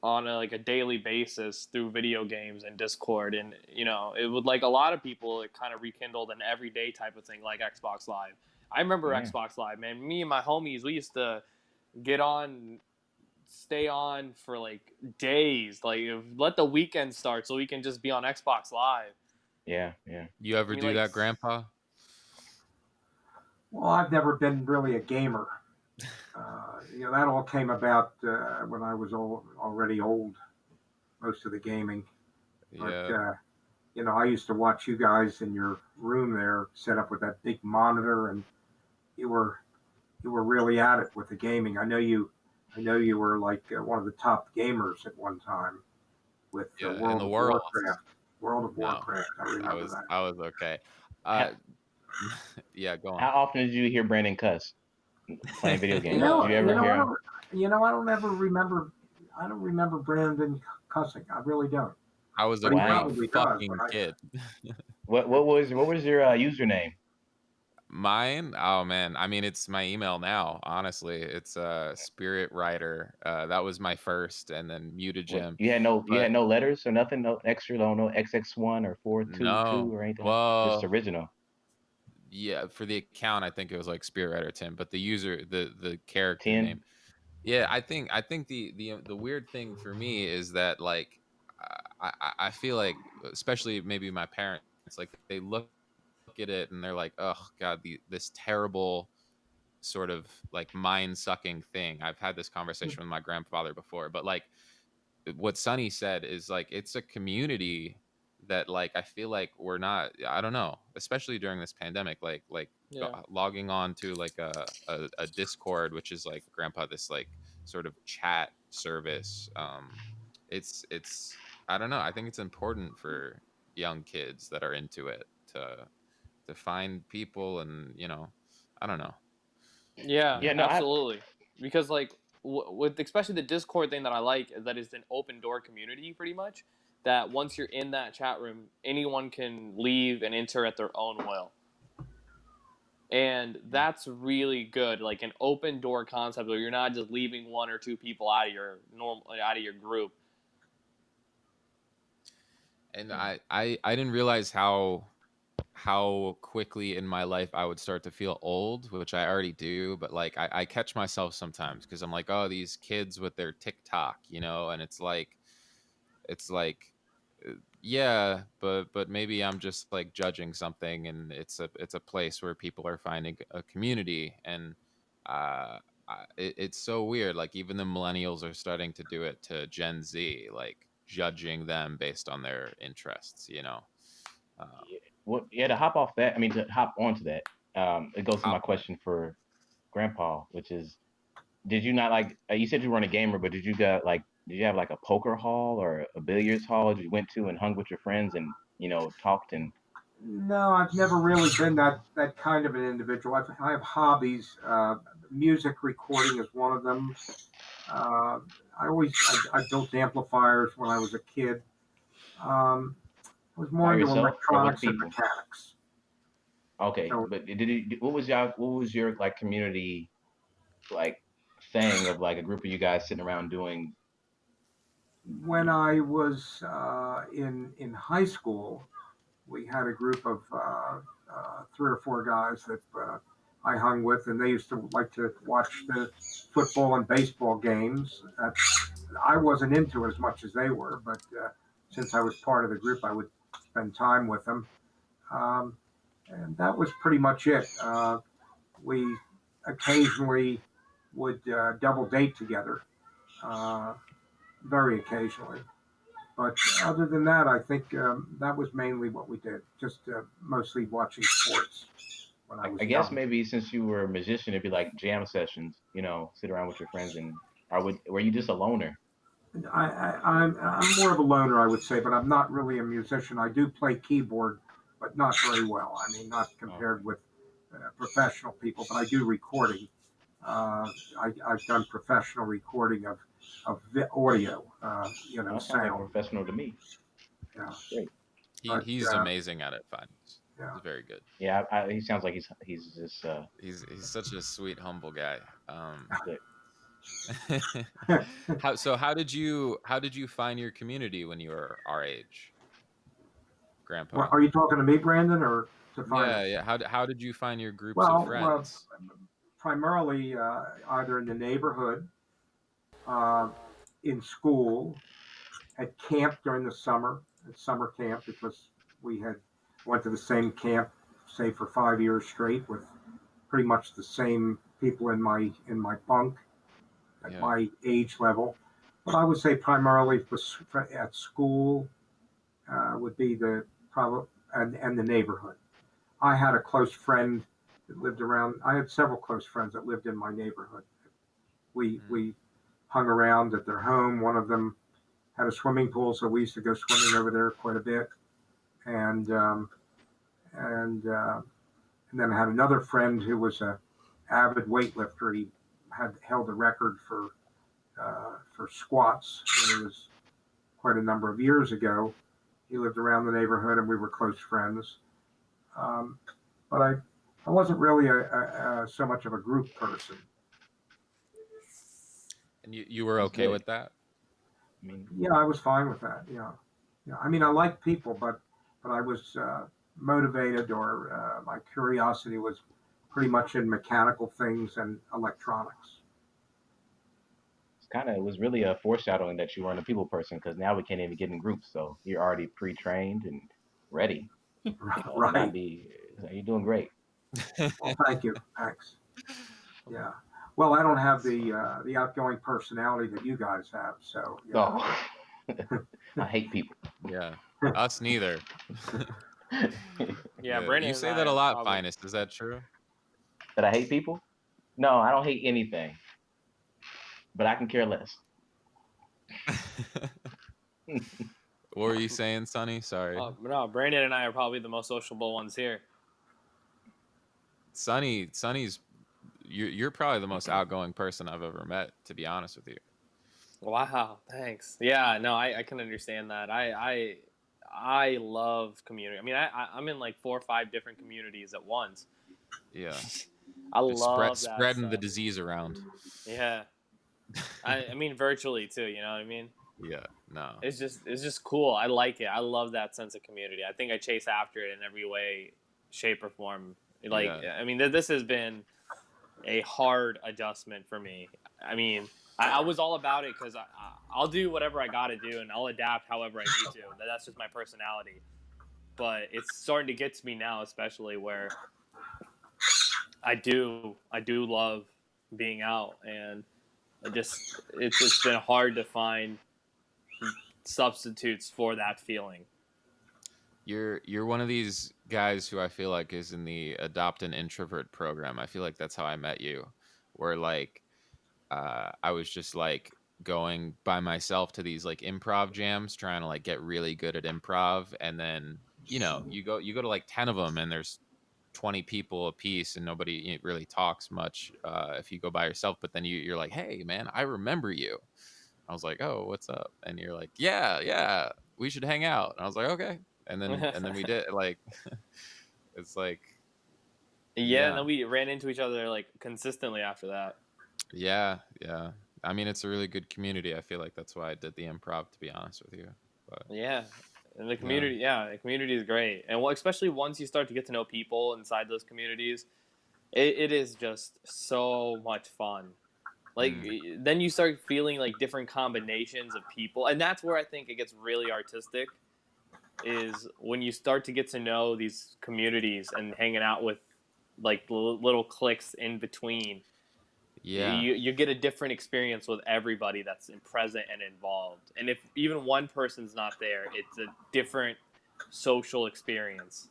on like a daily basis through video games and Discord, and it would like a lot of people it kind of rekindled an everyday type of thing like Xbox Live. I remember yeah, Xbox Live, man. Me and my homies, we used to get on, stay on for like days, like let the weekend start so we can just be on Xbox Live. yeah, yeah. You I ever mean, do like, that, Grandpa? Well, I've never been really a gamer. That all came about when I was already old, most of the gaming. But, Yeah. I used to watch you guys in your room there set up with that big monitor, and you were you were really at it with the gaming. I know you were like one of the top gamers at one time with Yeah, in World the of world. Warcraft. World of No, Warcraft. I I remember was that. I was okay. How, Uh, yeah, go on. how often did you hear Brandon cuss playing video You games? Did know, you you ever know, I hear him? don't, I don't ever remember. I don't remember Brandon cussing. I really don't. I was a But he Wow. great probably does. But fucking kid. What was your username? Mine? Oh man. I mean, it's my email now, honestly. It's Spirit Writer. That was my first, and then What mutagen. you had But no letters or nothing, no extra, no XX1 or 422 no. or anything like that? Just Well, original. yeah, for the account I think it was like Spirit Writer 10, but the user the character name. 10. Yeah, I think the weird thing for me is that like I feel like especially maybe my parents like they look at it and they're like, oh god, this terrible sort of like mind sucking thing. I've had this conversation with my grandfather before, but like what Sonny said is like it's a community that like I feel like we're not. I don't know, especially during this pandemic. Like yeah, logging on to like a Discord, which is like Grandpa this like sort of chat service. It's I don't know. I think it's important for young kids that are into it to find people and I don't know. yeah, Yeah, Yeah. no, absolutely. Because like with especially the Discord thing that I like is that it's an open door community pretty much. That once you're in that chat room, anyone can leave and enter at their own will, and that's really good. Like an open door concept where you're not just leaving one or two people out of your group. And I didn't realize how quickly in my life I would start to feel old, which I already do, but like I catch myself sometimes because I'm like, oh, these kids with their TikTok, and it's like yeah, but maybe I'm just like judging something, and it's a place where people are finding a community, and it's so weird. Like even the millennials are starting to do it to Gen Z, like judging them based on their interests. Um, well, yeah, to hop off that, I mean, to hop onto that, it goes to my hop on it. question for Grandpa, which is, did you not like? You said you weren't a gamer, but did you have like a poker hall or a billiards hall that you went to and hung with your friends and talked and No, I've never really been that kind of an individual. I have hobbies. Music recording is one of them. Uh, I built amplifiers when I was a kid. Um, I was more by into yourself or with electronics and people? mechanics. Okay, So but what was your like community like thing of like a group of you guys sitting around doing? When I was in high school, we had a group of 3 or 4 guys that I hung with, and they used to like to watch the football and baseball games. I wasn't into it as much as they were, but since I was part of the group, I would spend time with them. Um, and that was pretty much it. We occasionally would double date together, uh, very occasionally. But other than that, I think that was mainly what we did, just mostly watching sports when I was I guess young. maybe since you were a musician, it'd be like jam sessions. Sit around with your friends, and were you just a loner? I'm more of a loner, I would say, but I'm not really a musician. I do play keyboard, but not very well. I mean, not Oh, compared with professional people, but I do recording. I've done professional recording of audio, well, that sounds like a sound. professional to me. Yeah, Great. but He's amazing at it, Phines. yeah. He's very good. Yeah, he sounds like he's just He's such a sweet, humble guy. sick. How did you find your community when you were our age, Well, Grandpa? are you talking to me, Brandon, or to Yeah, Finance? yeah. How did you find your groups of Well, friends? primarily either in the neighborhood, uh, in school, at camp during the summer, at summer camp, because we had went to the same camp, say for 5 years straight, with pretty much the same people in my bunk at Yeah. my age level. But I would say primarily at school would be the probably and the neighborhood. I had a close friend that lived around. I had several close friends that lived in my neighborhood. We Mm, we hung around at their home. One of them had a swimming pool, so we used to go swimming over there quite a bit. And and and then I had another friend who was a avid weightlifter. He had held a record for squats when he was quite a number of years ago. He lived around the neighborhood, and we were close friends. Um, but I wasn't really so much of a group person. and you were That's okay good. with that? I mean, Yeah, I was fine with that. Yeah, yeah. I mean, I like people, but I was motivated, or my curiosity was pretty much in mechanical things and electronics. it was really a foreshadowing that you weren't a people person because now we can't even get in groups, so you're already pre-trained and ready to not Right. be. You're doing great. Well, thank you. Thanks. Yeah. Well, I don't have the outgoing personality that you guys have, so Oh, I hate people. Yeah. Us neither. Yeah, Yeah. Brandon You and say I that a are lot, probably. Finest. Is that true? That I hate people? No, I don't hate anything, but I can care less. What were you saying, Sonny? Sorry. No, Brandon and I are probably the most sociable ones here. Sonny's you're probably the most outgoing person I've ever met, to be honest with you. Wow, thanks. Yeah, no, I can understand that. I love community. I mean, I'm in like 4 or 5 different communities at once. Yeah. I Just spread love that spreading the stuff. disease around. Yeah, I mean virtually too. You know what I mean? Yeah. No. It's just cool. I like it. I love that sense of community. I think I chase after it in every way, shape, or form. Like, Yeah. I mean, this has been a hard adjustment for me. I mean, I was all about it because I'll do whatever I got to do and I'll adapt however I need to. That's just my personality. But it's starting to get to me now, especially where I do love being out, and it's been hard to find substitutes for that feeling. You're one of these guys who I feel like is in the adopt an introvert program. I feel like that's how I met you. Where like I was just like going by myself to these like improv jams, trying to like get really good at improv, and then you go to like 10 of them, and there's 20 people a piece, and nobody really talks much if you go by yourself. But then you're like, hey man, I remember you. I was like, oh, what's up? And you're like, yeah, yeah, we should hang out. And I was like, okay. And then we did like it's like Yeah, and yeah, then we ran into each other like consistently after that. yeah, yeah. I mean, it's a really good community. I feel like that's why I did the improv, to be honest with you. But Yeah, and the yeah, community, yeah, the community is great, and especially once you start to get to know people inside those communities, it is just so much fun. Like mm, then you start feeling like different combinations of people, and that's where I think it gets really artistic. Is when you start to get to know these communities and hanging out with like little cliques in between. yeah, You get a different experience with everybody that's present and involved, and if even one person's not there, it's a different social experience.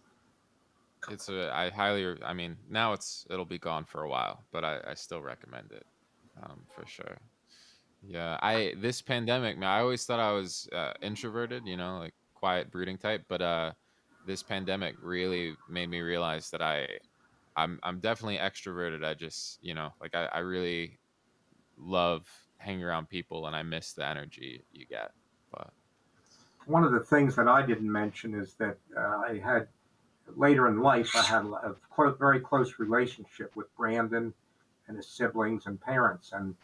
it's a. I highly. I mean, now it'll be gone for a while, but I still recommend it, for sure. Yeah, I this pandemic, man, I always thought I was introverted, like quiet, brooding type, but this pandemic really made me realize that I'm definitely extroverted. I just, like I really love hanging around people, and I miss the energy you get. But One of the things that I didn't mention is that I had later in life, I had very close relationship with Brandon and his siblings and parents, and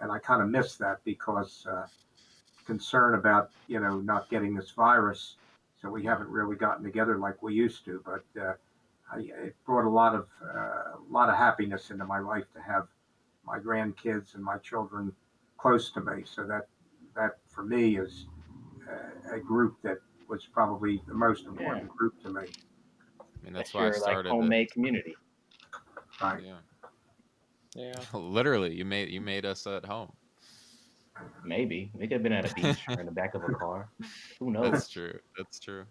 I kind of missed that because concern about not getting this virus, so we yeah, haven't really gotten together like we used to. But it brought a lot of happiness into my life to have my grandkids and my children close to me. So that for me is a group that was probably the most Yeah, important group to me. I mean that's that's why I your like started it. homemade community. Right. Yeah, Yeah. literally, you made us at home. Maybe we could have been at a beach or in the back of a car. Who That's knows? true. That's true.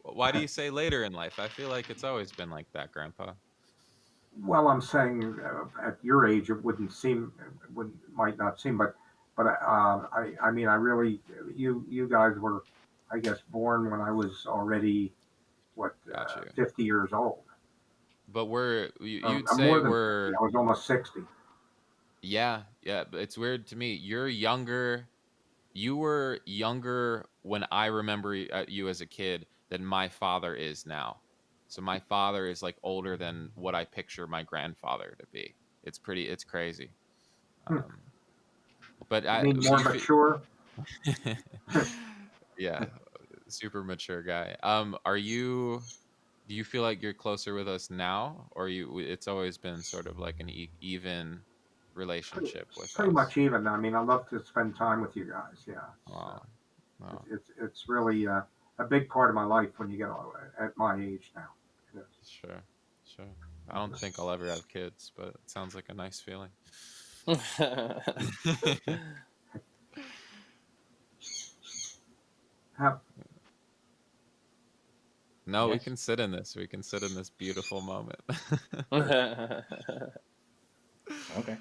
Why do you say later in life? I feel like it's always been like that, Grandpa. Well, I'm saying at your age, it wouldn't seem, might not seem, but I mean, I really, you guys were, I guess, born when I was already what Got you. 50 years old. But you'd I'm say more than 50. we're, I was almost 60. yeah, yeah, but it's weird to me. You were younger when I remember you as a kid than my father is now. So my father is like older than what I picture my grandfather to be. It's crazy. Hmm. Um, but You I mean more you feel mature? yeah, super mature guy. Do you feel like you're closer with us now, or it's always been sort of like an even pretty, relationship with pretty us? much even. I mean, I love to spend time with you guys. Yeah, Wow. Wow. it's really a big part of my life when you get at my age now. It is. Sure. Sure. I don't think I'll ever have kids, but it sounds like a nice feeling. How, No, we Yes. can sit in this. We can sit in this beautiful moment. Okay.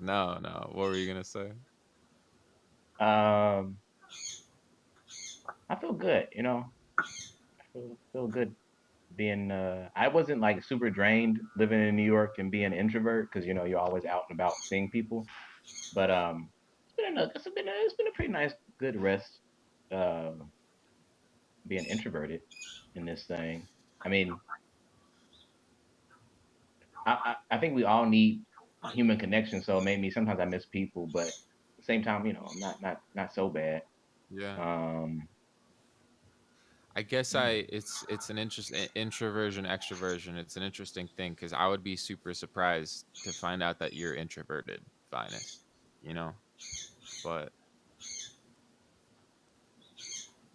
No, no. What were you gonna say? Um, I feel good. I feel good being. I wasn't like super drained living in New York and being an introvert because you're always out and about seeing people. But it's been a pretty nice, good rest. Um, being introverted in this thing. I mean, I think we all need human connection. So maybe sometimes I miss people, but at the same time, I'm not so bad. Yeah. Um, I guess yeah, it's an interesting introversion extroversion. It's an interesting thing because I would be super surprised to find out that you're introverted, Finest. You know, but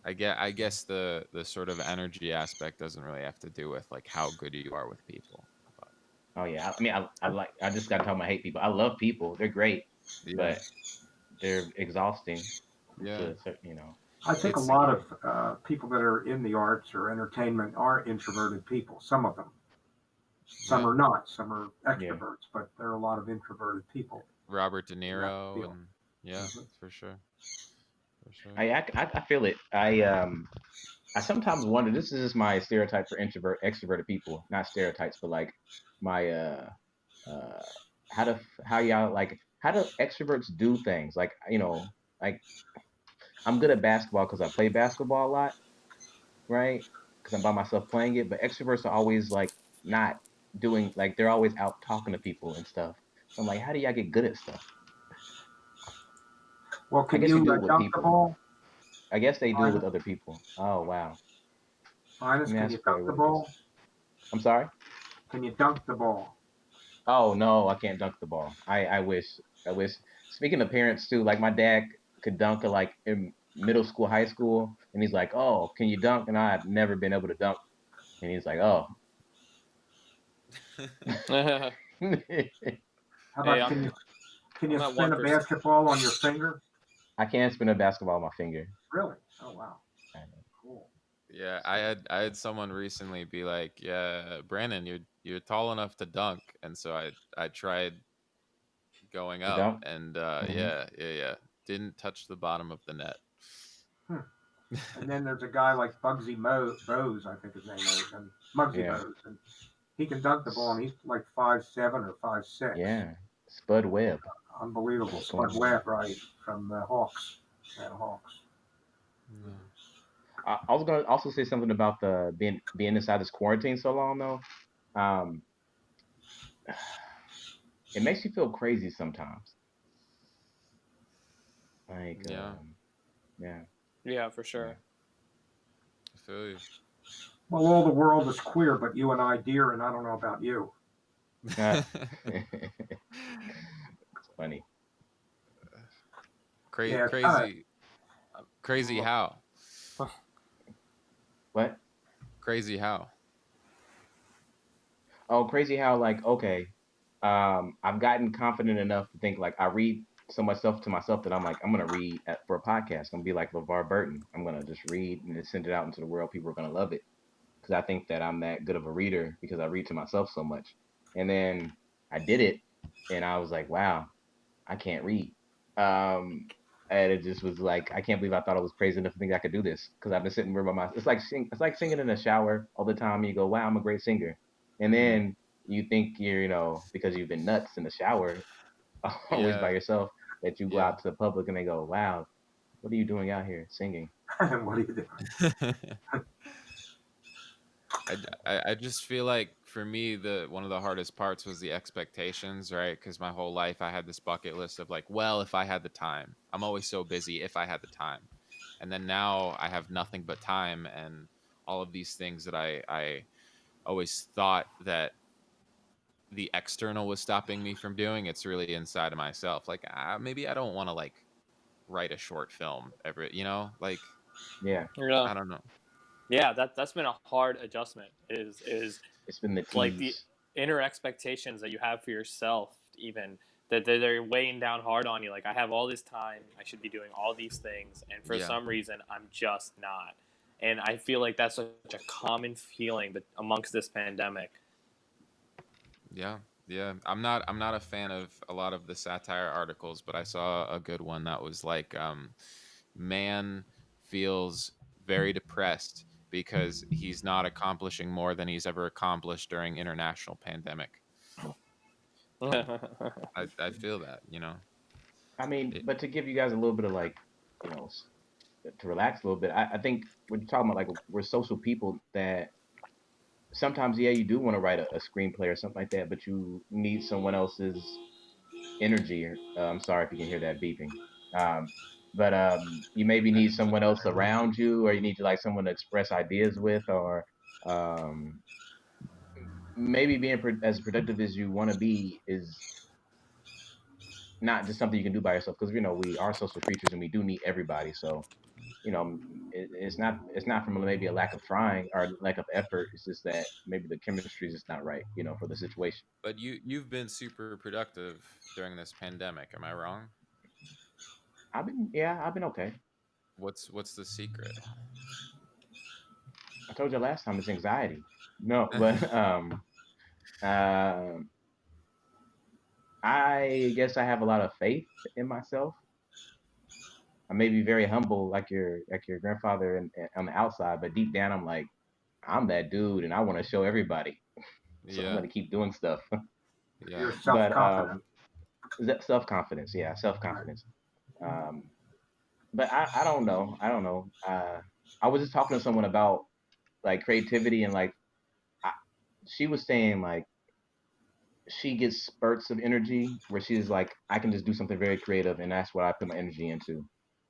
I guess the sort of energy aspect doesn't really have to do with like how good you are with people. But oh yeah. I mean, I just got to talk about hate people. I love people. They're great, yeah, but they're exhausting yeah, to a certain. I think a it's lot of people that are in the arts or entertainment are introverted people. Some of them. Some yeah. are not. Some are Yeah. extroverts, but there are a lot of introverted people Robert De in that Niro field. and yeah, Mhm. for sure, for sure. I feel it. I sometimes wonder. This is just my stereotype for extroverted people. Not stereotypes, but like my uh how y'all like how do extroverts do things like like I'm good at basketball because I play basketball a lot, right? Because I'm by myself playing it, but extroverts are always like not doing like they're always out talking to people and stuff. So I'm like, how do y'all get good at stuff? Well, I can guess you you do it with dunk the people. ball? I guess they do it with Finest, other people. Oh wow. Let finest, me can you ask dunk Corey the what it is. ball? I'm sorry. Can you dunk the ball? Oh no, I can't dunk the ball. I wish. I wish. Speaking of parents too, like my dad could dunk at like in middle school, high school, and he's like, "Oh, can you dunk?" And I've never been able to dunk. And he's like, "Oh, hey, How about I'm can you I'm at spin one a percent. basketball on your finger? I can't spin a basketball on my finger." Really? Oh wow, cool. Yeah, I had someone recently be like, "Yeah, Brandon, you're tall enough to dunk," and so I tried going To up, dunk. and Hmm. yeah, didn't touch the bottom of the net. Hmm. And then there's a guy like Bose, I think his name is, and Muggsy Yeah. Bose, and he can dunk the ball, and he's like 5'7" or 5'6". Yeah. Spud Webb. Unbelievable. What's going Spud on? Webb, right, from the Hawks. Atlanta Hawks. Yeah. I was gonna also say something about the being inside this quarantine so long though. Um, it makes you feel crazy sometimes. Like, Yeah, yeah, Yeah, for yeah. sure. I feel you. Well, all the world is queer, but you and I, dear, and I don't know about you. It's funny. Yeah, it's kind of. Crazy, crazy how? What? Crazy how? Oh, crazy how like okay, I've gotten confident enough to think like I read so much stuff to myself that I'm like I'm gonna read for a podcast. I'm gonna be like LeVar Burton. I'm gonna just read and just send it out into the world. People are gonna love it because I think that I'm that good of a reader because I read to myself so much. And then I did it, and I was like, wow, I can't read. Um, and it just was like I can't believe I thought I was crazy enough to think I could do this because I've been sitting here by myself. It's like singing in the shower all the time. You go, wow, I'm a great singer, and Mm. then you think you're because you've been nuts in the shower always by Yeah, yourself that you go yeah. out to the public and they go, wow, what are you doing out here singing? What do you do? I just feel like for me the one of the hardest parts was the expectations, right? Because my whole life I had this bucket list of like, well, if I had the time, I'm always so busy. If I had the time, and then now I have nothing but time and all of these things that I always thought that the external was stopping me from doing. It's really inside of myself. Like maybe I don't want to like write a short film ever. Like Yeah, Yeah, I don't know. yeah. That's been a hard adjustment. Is it's been the like the tease. inner expectations that you have for yourself, even that they're weighing down hard on you. Like I have all this time, I should be doing all these things, and for Yeah, some reason, I'm just not. And I feel like that's such a common feeling, but amongst this pandemic. yeah, yeah. I'm not a fan of a lot of the satire articles, but I saw a good one that was like, man feels very depressed because he's not accomplishing more than he's ever accomplished during international pandemic. I feel that. I mean, It, but to give you guys a little bit of like, you know, to relax a little bit, I think when you're talking about like we're social people that sometimes, yeah, you do want to write a screenplay or something like that, but you need someone else's energy. I'm sorry if you can hear that beeping. Um, but you maybe need someone else around you, or you need to like someone to express ideas with, or um, maybe being as productive as you want to be is not just something you can do by yourself because we are social creatures and we do need everybody. So it's not from maybe a lack of trying or lack of effort. It's just that maybe the chemistry is just not right, for the situation. but you've been super productive during this pandemic. Am I wrong? I've been okay. What's the secret? I told you last time it's anxiety. No, but uh, I guess I have a lot of faith in myself. I may be very humble, like your grandfather, and on the outside, but deep down, I'm like, I'm that dude, and I want to show everybody. So I'm Yeah, gonna keep doing stuff. yeah, You're But self-confident. self confidence, yeah, self Right. confidence. Um, but I don't know. I don't know. I was just talking to someone about like creativity and like I, she was saying like she gets spurts of energy where she's like, I can just do something very creative, and that's what I put my energy into.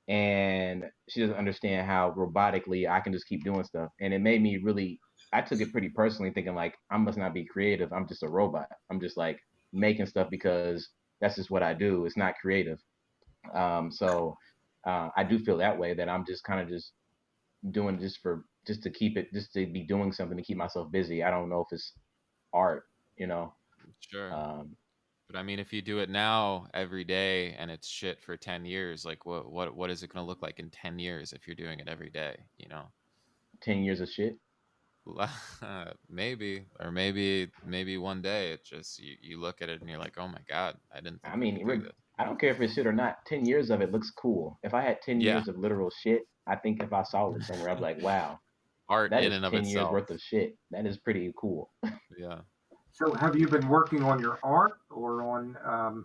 And she doesn't understand how robotically I can just keep doing stuff. And it made me really, I took it pretty personally, thinking like, I must not be creative. I'm just a robot. I'm just like making stuff because that's just what I do. It's not creative. So I do feel that way, that I'm just kind of just doing just to keep it, just to be doing something to keep myself busy. I don't know if it's art, you know. Sure. Um, But I mean, if you do it now every day and it's shit for 10 years, like what is it going to look like in 10 years if you're doing it every day, 10 years of shit. Maybe, or maybe one day it just you look at it and you're like, "Oh my God, I didn't I think we mean, could do this." I don't care if it's shit or not. 10 years of it looks cool. If I had ten Yeah, years of literal shit, I think if I saw it somewhere, I'd be like, wow, art that in is and of 10 years itself. worth of shit. That is pretty cool. Yeah. So have you been working on your art or on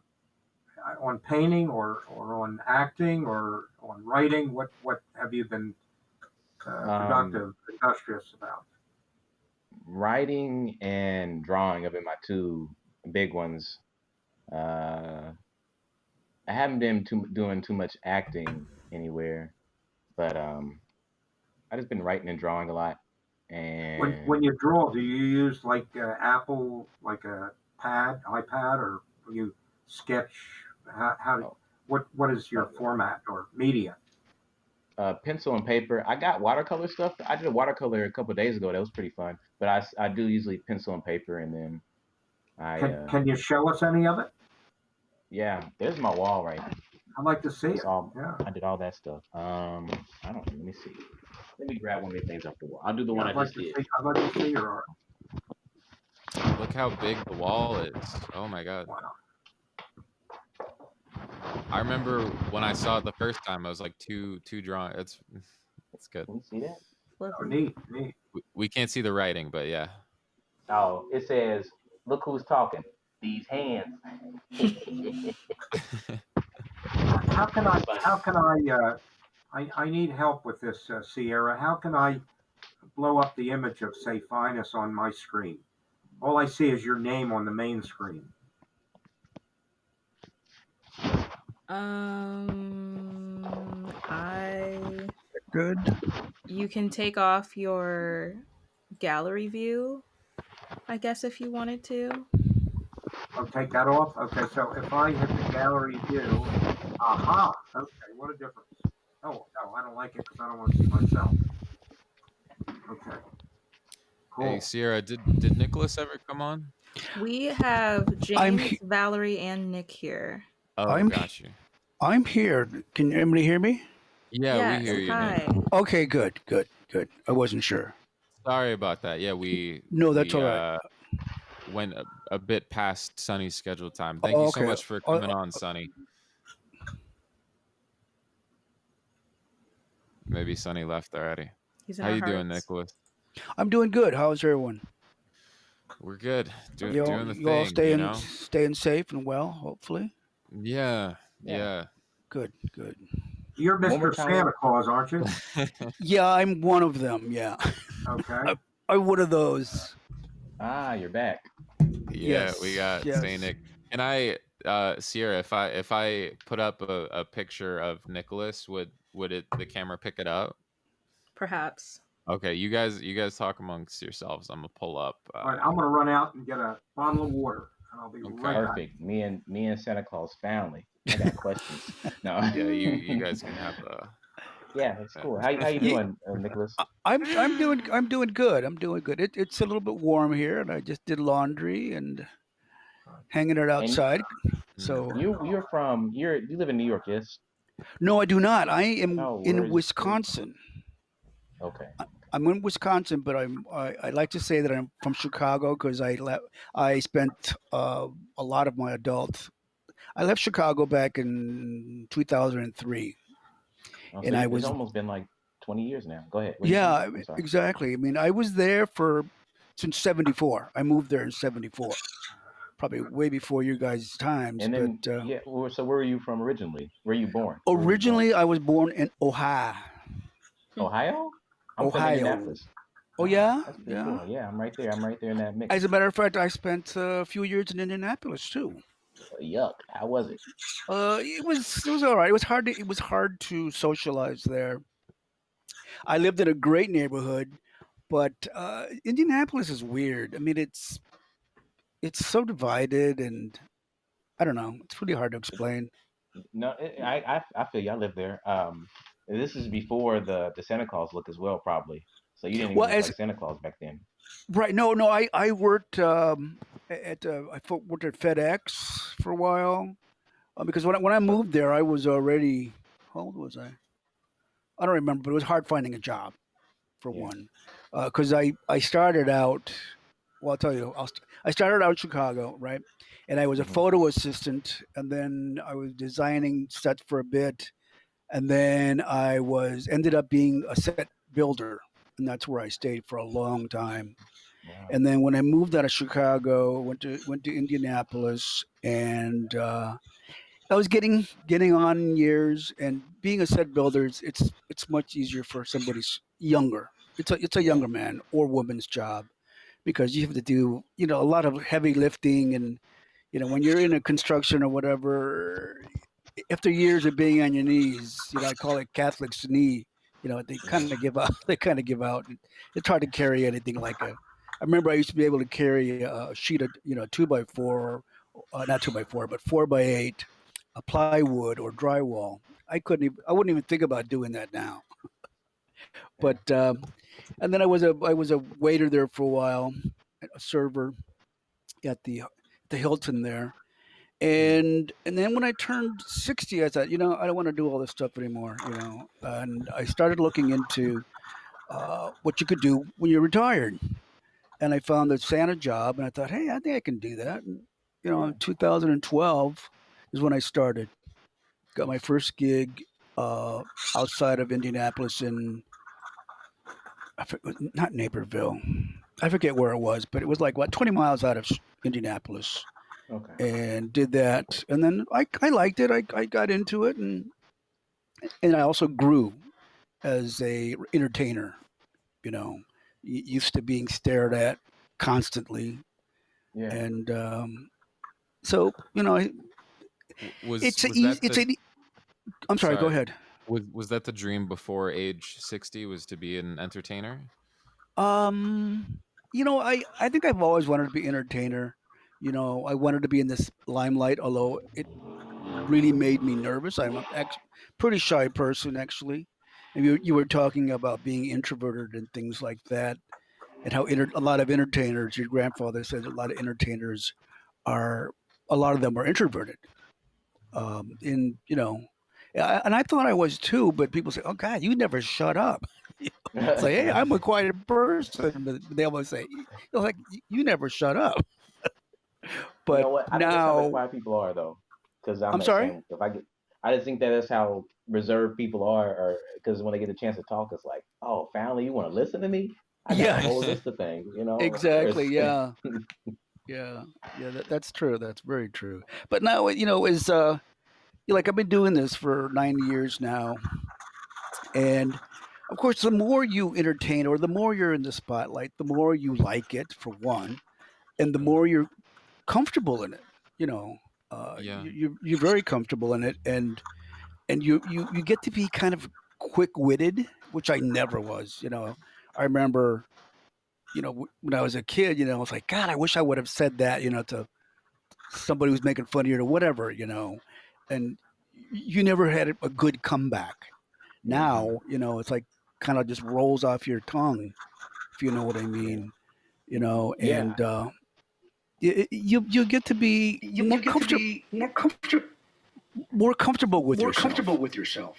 painting or on acting or on writing? What have you been Um, productive, industrious about? Writing and drawing have been my two big ones. Uh, I haven't been doing too much acting anywhere, but I just been writing and drawing a lot. When And you draw, do you use like Apple, like a iPad, or you sketch? How oh, what is your uh, format or media? pencil and paper. I got watercolor stuff. I did a watercolor a couple of days ago. That was pretty fun. But I do usually pencil and paper, and then I Can you show us any of it? yeah. There's my wall right. I'd like to see That's it. all. Yeah, I did all that stuff. I don't. Let me see. Let me grab one of these things off the wall. I'll do the yeah. one I just did. I'd like to see your art. Look how big the wall is. Oh my God. Wow. I remember when I saw it the first time, I was like two drawing. It's good. Can you see that? Oh, Lovely. neat. We can't see the writing, but yeah. Oh, it says, "Look who's talking. These hands." How can I? Funny. How can I need help with this, Sierra. How can I blow up the image of, say, Finus on my screen? All I see is your name on the main screen. I Good. You can take off your gallery view, I guess, if you wanted to. Oh, take that off? Okay, so if I hit the gallery view, aha, okay, what a difference. Oh, no, I don't like it because I don't want to see myself. Okay, Hey, cool. Sierra, did Nicholas ever come on? We have I'm James, he- Valerie, and Nick here. Oh, I'm got you. I'm here. Can anybody hear me? Yeah, we Yes, hear you, Nick. hi. Okay, good. I wasn't sure. Sorry about that. Yeah, we No, that's we all right. went a bit past Sunny's scheduled time. Thank you Oh, so okay. much for coming on, Sunny. Maybe Sunny left already. He's in How our you doing, hearts. Nicholas? I'm doing good. How's everyone? We're good. Doing the You all thing, staying safe and well, hopefully. Yeah, Yeah. yeah. Good. You're One more Mr. time. Santa Claus, aren't you? Yeah, I'm one of them. Yeah, Okay. I'm one of those. Ah, you're back. Yeah, we got Yes. Saint Nick. And Sierra, if I put up a picture of Nicholas, would the camera pick it up? Perhaps. Okay, you guys talk amongst yourselves. I'm gonna pull up. All right, I'm going to run out and get a bottle of water, and I'll be Okay. right back. Perfect. Me and Santa Claus family. I got questions. No. Yeah, you guys can have the. Yeah, that's cool. How you Ye- doing, Nicholas? I'm doing good. I'm doing good. It's a little bit warm here, and I just did laundry and hanging it And outside. So you live in New York, yes? no, I do not. I am Oh, in where you from? Wisconsin. Okay. I'm in Wisconsin, but I like to say that I'm from Chicago because I spent a lot of my adult. I left Chicago back in 2003, Oh, so and I it's was almost been like 20 years now. Go ahead. Where you from? yeah, I'm sorry. exactly. I mean, I was there since '74. I moved there in '74, probably way before you guys' times. And then But yeah, so where are you from originally? Where are you born? Where were you born? originally, I was born in Ohio. Ohio? I'm from Ohio. Indianapolis. Oh yeah, That's pretty yeah. cool. Yeah, I'm right there. I'm right there in that mix. As a matter of fact, I spent a few years in Indianapolis too. Yuck. How was it? It was all right. It was hard to socialize there. I lived in a great neighborhood, but Indianapolis is weird. I mean, it's so divided, and I don't know. It's really hard to explain. No, I feel you. I live there. This is before the Santa Claus look as well, probably. So you didn't even Well, look as like Santa Claus back then. right, no, I worked worked at FedEx for a while because when I So moved there, I was already how old was I? I don't remember, but it was hard finding a job for yeah. one, because I started out. Well, I'll tell you, I started out in Chicago, right, and I was a Hmm. photo assistant, and then I was designing sets for a bit, and then I was ended up being a set builder, and that's where I stayed for a long time. Wow. And then when I moved out of Chicago, went to Indianapolis, and I was getting on in years, and being a set builder, it's much easier for somebody younger. It's a Yeah. younger man or woman's job because you have to do a lot of heavy lifting, and when you're in a construction or whatever, after years of being on your knees, I call it Catholic's knee. They Yeah. kind of give out. They kind of give out. It's hard to carry anything like a. I remember I used to be able to carry a sheet of 2x4, not 2x4, but 4x8, a plywood or drywall. I couldn't. Even, I wouldn't even think about doing that now. Yeah. But and then I was a waiter there for a while, a server at the Hilton there. Mm. And then when I turned 60, I thought, I don't want to do all this stuff anymore, and I started looking into what you could do when you're retired. And I found the Santa job, and I thought, hey, I think I can do that. And, Yeah. in 2012 is when I started. Got my first gig uh, outside of Indianapolis in, not Naperville. I forget where it was, but it was like, what, 20 miles out of Indianapolis. Okay. And did that. And then I liked it. I got into it, and I also grew as a entertainer. You know, used to being stared at constantly, Yeah. and so Was it's a was easy. that It's the a. I'm sorry. Go sorry? ahead. Was that the dream before age 60, was to be an entertainer? Um, I think I've always wanted to be entertainer. I wanted to be in this limelight, although it really made me nervous. I'm a pretty shy person, actually. And you were talking about being introverted and things like that, and how a lot of entertainers, your grandfather said a lot of entertainers are, a lot of them are introverted. In and I thought I was too, but people say, "Oh God, you never shut up." It's like, "Hey, I'm a quiet person," but they always say, like, you never shut up." You But know what? I think that's how the now, quiet people are, though, because I'm I'm that sorry. same. If I get, I just think that that's how reserved people are, or because when they get a chance to talk, it's like, oh, finally, you want to listen to me? I got a whole Yes, list of things, of exactly. course. Yeah, yeah, yeah. That's true. That's very true. But now, is like I've been doing this for 9 years now, and of course, the more you entertain or the more you're in the spotlight, the more you like it for one, and the Mm. more you're comfortable in it. You know, Yeah. you're very comfortable in it, and you get to be kind of quick witted, which I never was. I remember, when I was a kid, I was like, God, I wish I would have said that, to somebody who's making fun of you or whatever, and you never had a good comeback. Hmm. Now, it's like kind of just rolls off your tongue, if you know what I Yeah. mean, Yeah. and you get to be You get to be more comfortable with more comfortable yourself. with yourself.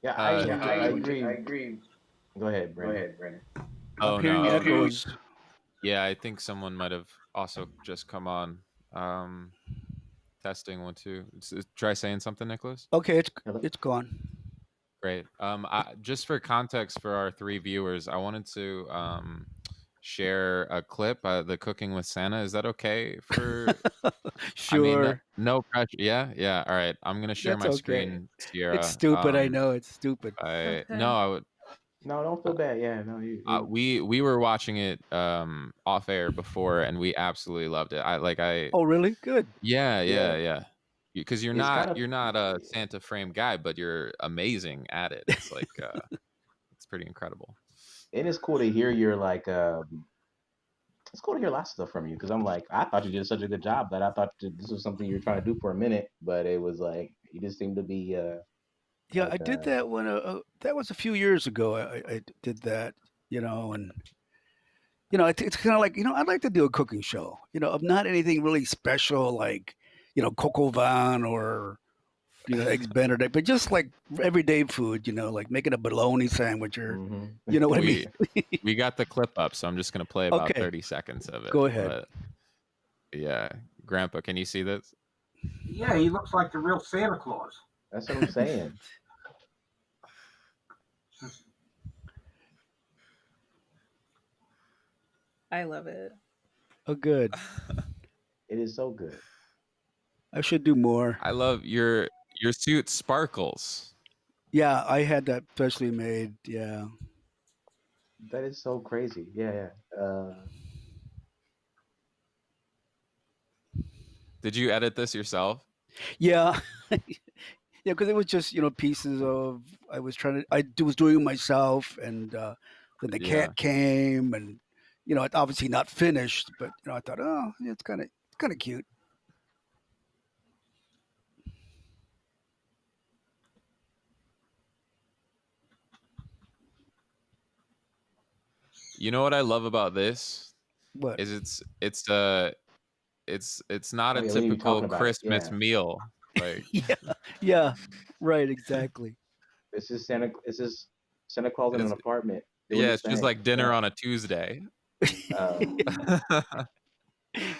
Yeah. Uh, I agree. agree. Go ahead, Go Brandon. ahead, Brandon. I'm oh hearing no. echoes. Yeah, I think someone might have also just come on. Um, Testing one, two. Try saying something, Nicholas. Okay, it's Hello? it's gone. Great. Just for context for our three viewers, I wanted to share a clip, the cooking with Santa. Is that okay for? I mean, Sure, no pressure. Yeah, yeah. All right, I'm gonna share that's my okay. screen, It's Sierra. stupid. I know it's stupid. I no, Okay. I would. No, don't feel bad. Yeah, no, We were watching it off air before, and we absolutely loved it. I Oh, really? Good. yeah, yeah. yeah. Because It's kind of you're not a Santa frame guy, but you're amazing at it. It's like it's pretty incredible. and it's cool to hear your like it's cool to hear lots of stuff from you because I'm like I thought you did such a good job that I thought this was something you were trying to do for a minute, but it was like you just seem to be Yeah, like I did that when that was a few years ago. I did that, and it's kind of like I'd like to do a cooking show, of not anything really special like coco van or eggs Benedict, but just like everyday food, like making a bologna sandwich or you know what I mean. We got the clip up, so I'm just gonna play about Okay, 30 seconds of it. go ahead. But yeah, Grandpa, can you see this? Yeah, he looks like the real Santa Claus. That's what I'm saying. I love it. Oh, good. It is so good. I should do more. I love your suit sparkles. Yeah, I had that freshly made. Yeah. That is so crazy. Yeah, yeah. Did you edit this yourself? Yeah. Yeah, because it was just pieces of I was doing it myself, and then the Yeah. cat came, and it's obviously not finished, but I thought, oh, yeah, it's kind of cute. You know what I love about this What? is it's not Oh, a yeah, we need to be typical talking about it. Christmas Yeah. meal. Like Yeah, right, exactly. It's just Santa Claus in an it's, apartment doing yeah, his it's just thing. like dinner Yeah. on a Tuesday.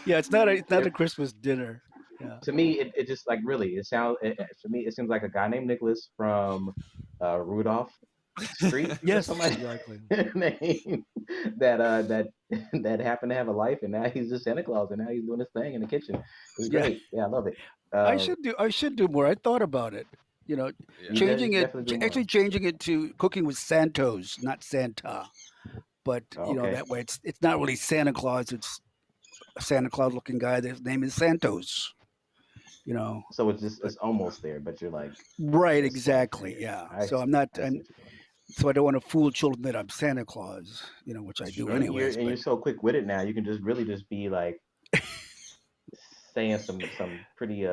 Yeah, it's not a It- Christmas dinner. Yeah. to me, it just like really for me it seems like a guy named Nicholas from Rudolph Street or Yes, somebody exactly. name that happened to have a life, and now he's just Santa Claus, and now he's doing his thing in the kitchen. It's Yeah, great. Yeah, I love it. I should do more. I thought about it. Yeah. You Changing it, definitely do more. actually changing it to cooking with Santos, not Santa. But Okay. that way it's not really Santa Claus. It's a Santa Claus looking guy. His name is Santos. So it's almost there, but you're like Right, this one exactly. there. Yeah. So I'm not, I see what you're doing. so I don't want to fool children that I'm Santa Claus. Which I do Sure. anyways. You're But so quick witted now. You can just really just be like saying some pretty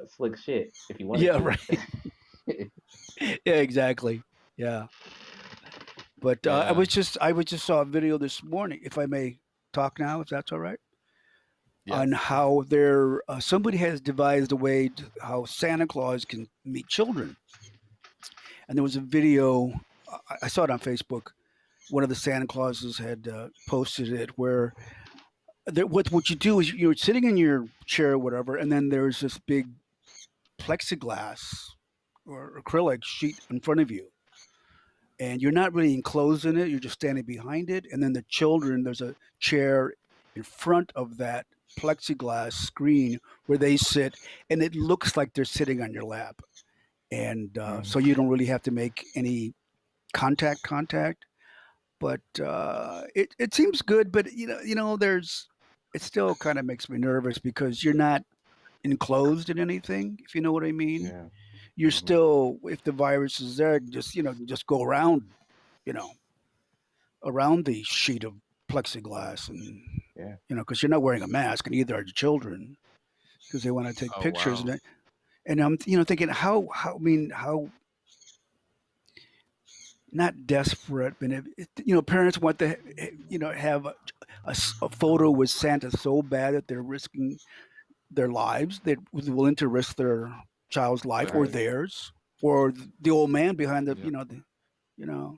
slick shit if you want yeah, to. right. Yeah, exactly. Yeah. But Yeah. I just saw a video this morning. If I may talk now, if that's all right. Yes. On how somebody has devised a way how Santa Claus can meet children. And there was a video, I saw it on Facebook. One of the Santa Clauses had posted it where what you do is you're sitting in your chair or whatever, and then there's this big plexiglass or acrylic sheet in front of you. And you're not really enclosed in it, you're just standing behind it. And then the children, there's a chair in front of that plexiglass screen where they sit, and it looks like they're sitting on your lap. And so you don't really have to make any contact. But it seems good, but it still kind of makes me nervous because you're not enclosed in anything, if you know what I mean. Yeah. You're Mhm. still, if the virus is there, just just go around, around the sheet of plexiglass, and Yeah. because you're not wearing a mask, and neither are the children, because they want to take Oh, pictures, wow. and I'm thinking how not desperate, but parents want to have a photo with Santa so bad that they're risking their lives. They're willing to risk their child's life or Right. theirs, or the old man behind the Yep.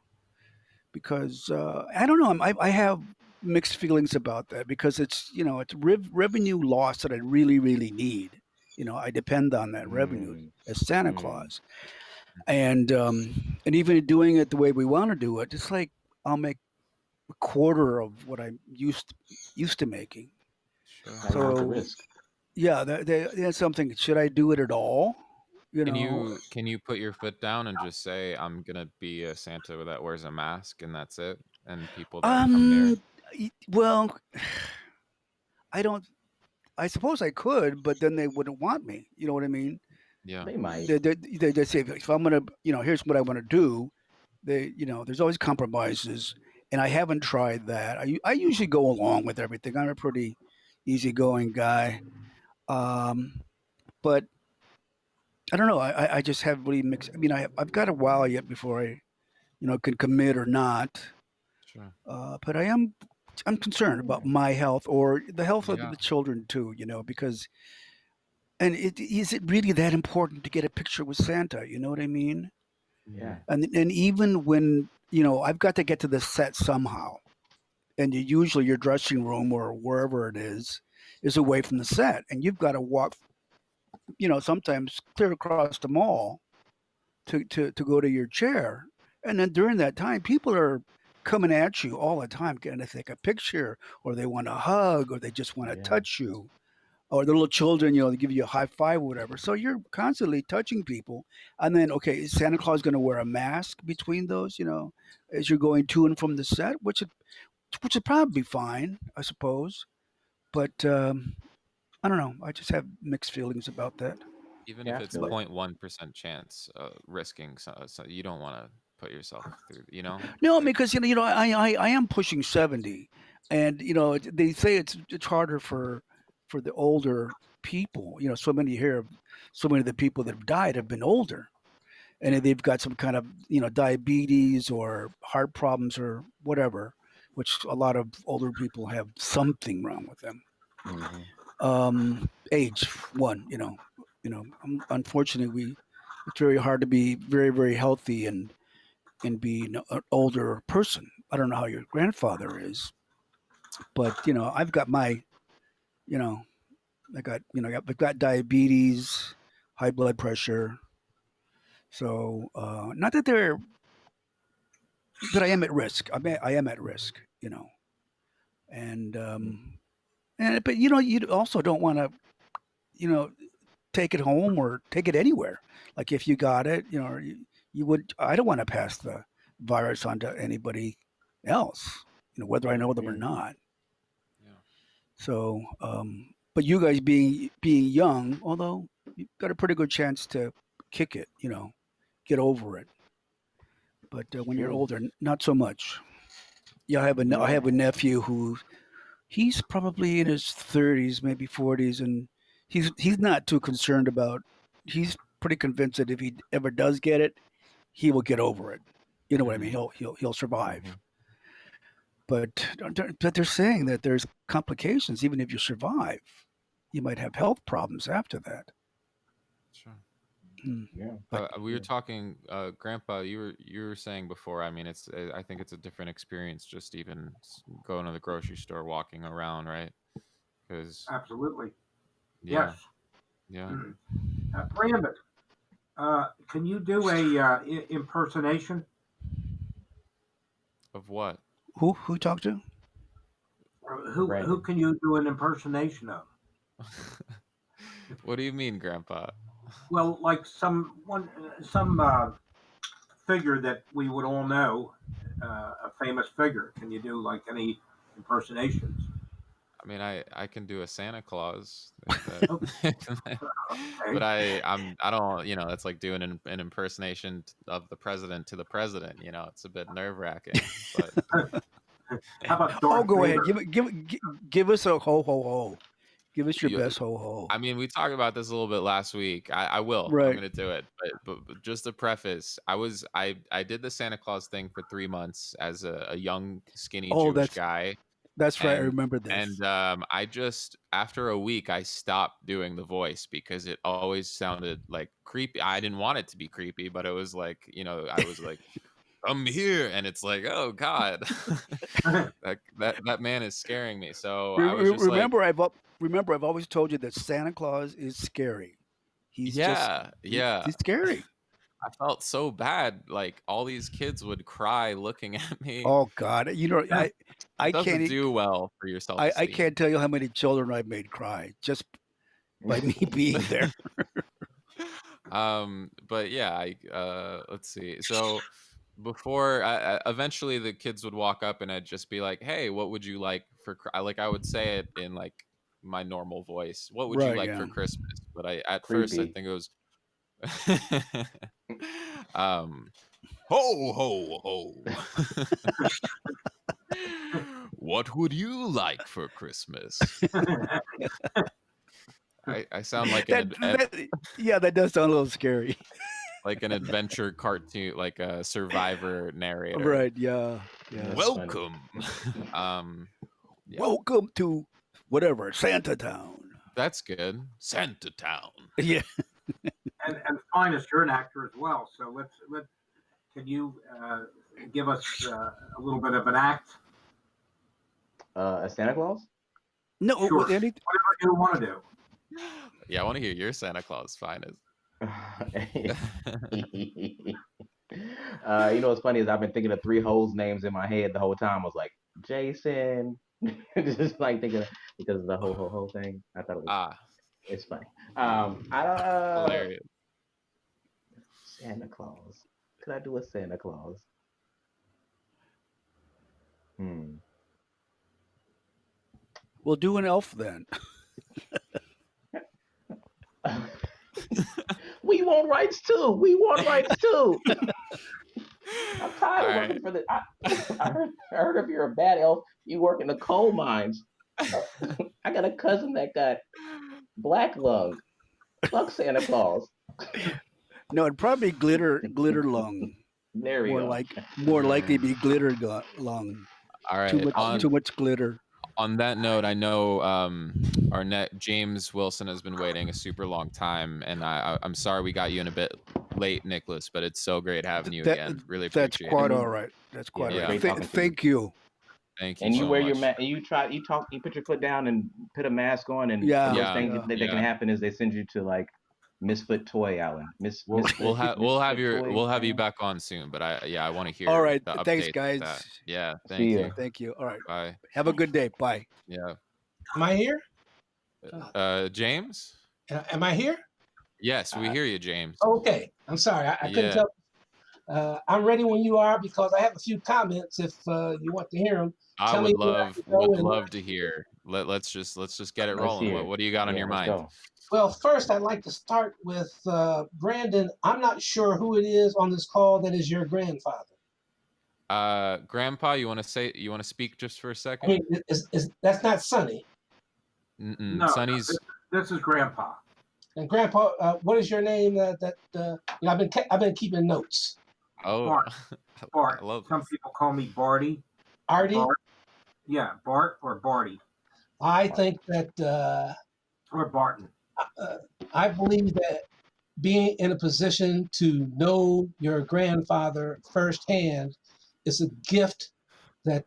because I don't know. I have mixed feelings about that because it's revenue loss that I really really need. I depend on that revenue Mm, as Santa mm. Claus, and even doing it the way we want to do it, it's like I'll make a quarter of what I'm used to making. Sure. Not even worth the So risk. yeah, that's something. Should I do it at all? You Can know, you put your foot down and just say I'm gonna be a Santa that wears a mask and that's it, and people that come near? um, well, I don't. I suppose I could, but then they wouldn't want me. You know what I mean? Yeah, They might. They say if I'm gonna, here's what I want to do. There's always compromises, and I haven't tried that. I usually go along with everything. I'm a pretty easygoing guy, um, but I don't know. I just have really mixed. I mean, I've got a while yet before I can commit or not. sure. But I'm concerned about my health or the health of Yeah, the children too. Because is it really that important to get a picture with Santa? You know what I mean? Yeah. And even when I've got to get to the set somehow, and usually your dressing room or wherever it is away from the set, and you've got to walk, sometimes clear across the mall to go to your chair, and then during that time, people are coming at you all the time, getting to take a picture, or they want a hug, or they just want to Yeah. touch you, or the little children, they give you a high five or whatever. So you're constantly touching people. And then, okay, is Santa Claus going to wear a mask between those, as you're going to and from the set, which would probably be fine, I suppose. But I don't know. I just have mixed feelings about that. even Yeah, if I it's feel it. 0.1% chance, risking, so you don't want to put yourself through. No, Like because I am pushing 70, and they say it's harder for the older people. So many here, so many of the people that have died have been older, and they've got some kind of diabetes or heart problems or whatever, which a lot of older people have something wrong with them. Hmm. Age one, unfortunately, it's very hard to be very very healthy and be an older person. I don't know how your grandfather is, but I've got my, you know, I've got diabetes, high blood pressure. So not that that I am at risk. I am at risk, and but you also don't want to, you know, take it home or take it anywhere. Like if you got it, or you would. I don't want to pass the virus on to anybody else, whether I know them or Yeah. not. yeah, So, but you guys being young, although you've got a pretty good chance to kick it, get over it. But when you're True. older, not so much. Yeah, I have Yeah. a nephew who he's probably in his 30s, maybe 40s, and he's not too concerned about. He's pretty convinced that if he ever does get it, he will get over it. You know what I mean? Hmm. He'll survive. Hmm. But they're saying that there's complications even if you survive. You might have health problems after that. sure. Mm. Yeah. Like We were Yeah. talking, Grandpa. You were saying before. I mean, I think it's a different experience just even going to the grocery store, walking around, right? Because Absolutely. yeah, Yes. yeah. Brandon, can you do a impersonation? Of what? who talked to? Who Brandon. can you do an impersonation of? What do you mean, Grandpa? Well, like some figure that we would all know, a famous figure. Can you do like any impersonations? I mean, I can do a Santa Claus, Oh, but okay. I don't. That's like doing an impersonation of the president to the president. It's a bit nerve wracking, but How about Oh, Darth go ahead. Vader? Give us a ho ho ho. Give us your you, best ho ho. I mean, we talked about this a little bit last week. I will. I'm Right. gonna do it. But just to preface, I did the Santa Claus thing for 3 months as a young, skinny Oh, Jewish guy, that's right. I and remember this. I just after a week I stopped doing the voice because it always sounded like creepy. I didn't want it to be creepy, but it was like I was like, I'm here, and it's like, oh God, that man is scaring me. So I was just like, Remember I've always told you that Santa Claus is scary. He's just yeah, yeah. he's scary. I felt so bad. Like all these kids would cry looking at me. Oh God. It I can't doesn't e- do well for your I self-esteem. can't tell you how many children I've made cry just by me being there. But yeah, let's see. So before, eventually the kids would walk up and I'd just be like, "Hey, what would you like for?" I would say it in like my normal voice. What would you Right. like Yeah. for Christmas? But at first I Creepy. think it was, um, ho ho ho. What would you like for Christmas? I sound like Yeah, that does sound a little scary. like an adventure cartoon, like a Survivor narrator. Right. Yeah. Yeah. That's funny. Welcome. um, yeah, Welcome to whatever Santa Town. that's good. Santa Town. Yeah. And Finest, you're an actor as well. So let can you give us a little bit of an act? A Santa Claus? No. Sure. Any, Whatever you want to do. Yeah, I want to hear your Santa Claus Finest. You know what's funny is I've been thinking of three hoes names in my head the whole time. I was like, Jason. Just like thinking because of the ho ho ho thing. I thought it was it's funny. I don't Hilarious. Santa Claus. Could I do a Santa Claus? we'll do an elf then. We want rights too. We want rights too. I'm tired of working for the. I heard if you're a bad elf, you work in the coal mines. I got a cousin that got black lung. Fuck Santa Claus. No, it'd probably be glitter lung. There we go. More likely be glitter lung. All right. Too much glitter. On that note, I know our net James Wilson has been waiting a super long time, and I'm sorry we got you in a bit late, Nicholas, but it's so great having you again. Really appreciate That's quite all right. That's quite all right. Thank you. Thank you. And you so wear much. your mask. And you put your foot down and put a mask on. And yeah, the worst thing that can happen is they send you to like Misfit Toy Island. We'll have you back on soon. But I want to hear. All right. The Thanks, updates guys. with that. Yeah. See you. Thank you. All right. Bye. Have a good day. Bye. Yeah. Am I here? James? Am I here? Yes, we hear you, James. Okay. I'm sorry. I couldn't tell. I'm ready when you are because I have a few comments if you want to hear them. I would love to hear. Let's just get it rolling. What do you got on your mind? Go. Well, first I'd like to start with Brandon. I'm not sure who it is on this call that is your grandfather. Grandpa, you want to speak just for a second? I mean, that's not Sonny. No, Sonny's. This is Grandpa. And Grandpa, what is your name? I've been keeping notes. Oh, Bart. Some people call me Barty. Artie? Bart. Yeah, Bart or Barty. I think that or Barton. I believe that being in a position to know your grandfather firsthand is a gift that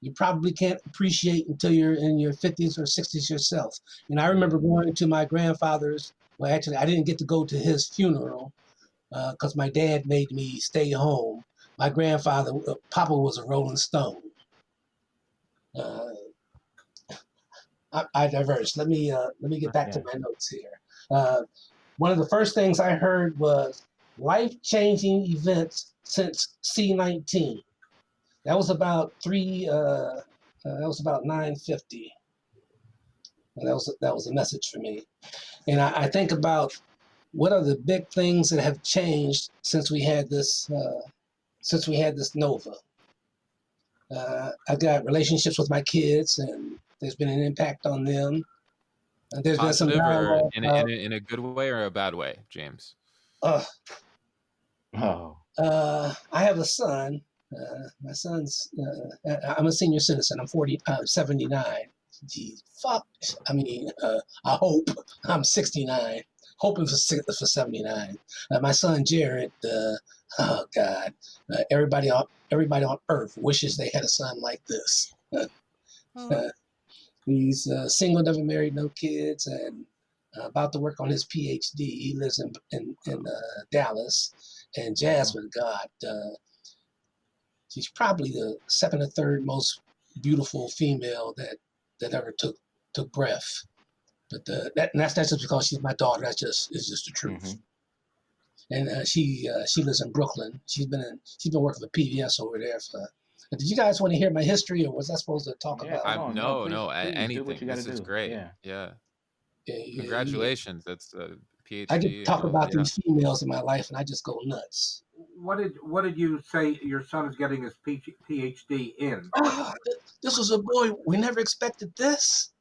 you probably can't appreciate until you're in your 50s or 60s yourself. And I remember going to my grandfather's, well, actually, I didn't get to go to his funeral because my dad made me stay home. My grandfather, Papa, was a Rolling Stone. I diverged. Let me get back to my notes here. One of the first things I heard was life-changing events since C19. That was about 9:50. And that was a message for me. And I think about what are the big things that have changed since we had this Nova. I've got relationships with my kids, and there's been an impact on them. There's Positive been some or in a good way or a bad way, James? I have a son. My son's. I'm a senior citizen. I'm 79. Geez, fuck. I mean, I hope I'm 69. Hoping for 79. My son Jared. Oh God. Everybody on Earth wishes they had a son like this. He's single, never married, no kids, and about to work on his PhD. He lives in Dallas. And Jasmine, God, she's probably the second or third most beautiful female that ever took breath. But that's just because she's my daughter. It's just the truth. Mhm. And she lives in Brooklyn. She's been working for PBS over there for. Did you guys want to hear my history, or was I supposed to talk Yeah, about? come on. No, please, please do what Anything. you got to This is do. great. Yeah. Yeah. Yeah. Congratulations. That's a I PhD get and talk all. about Yeah. these females in my life, and I just go nuts. What did you say your son is getting his PhD in? Oh, this was a boy. We never expected this.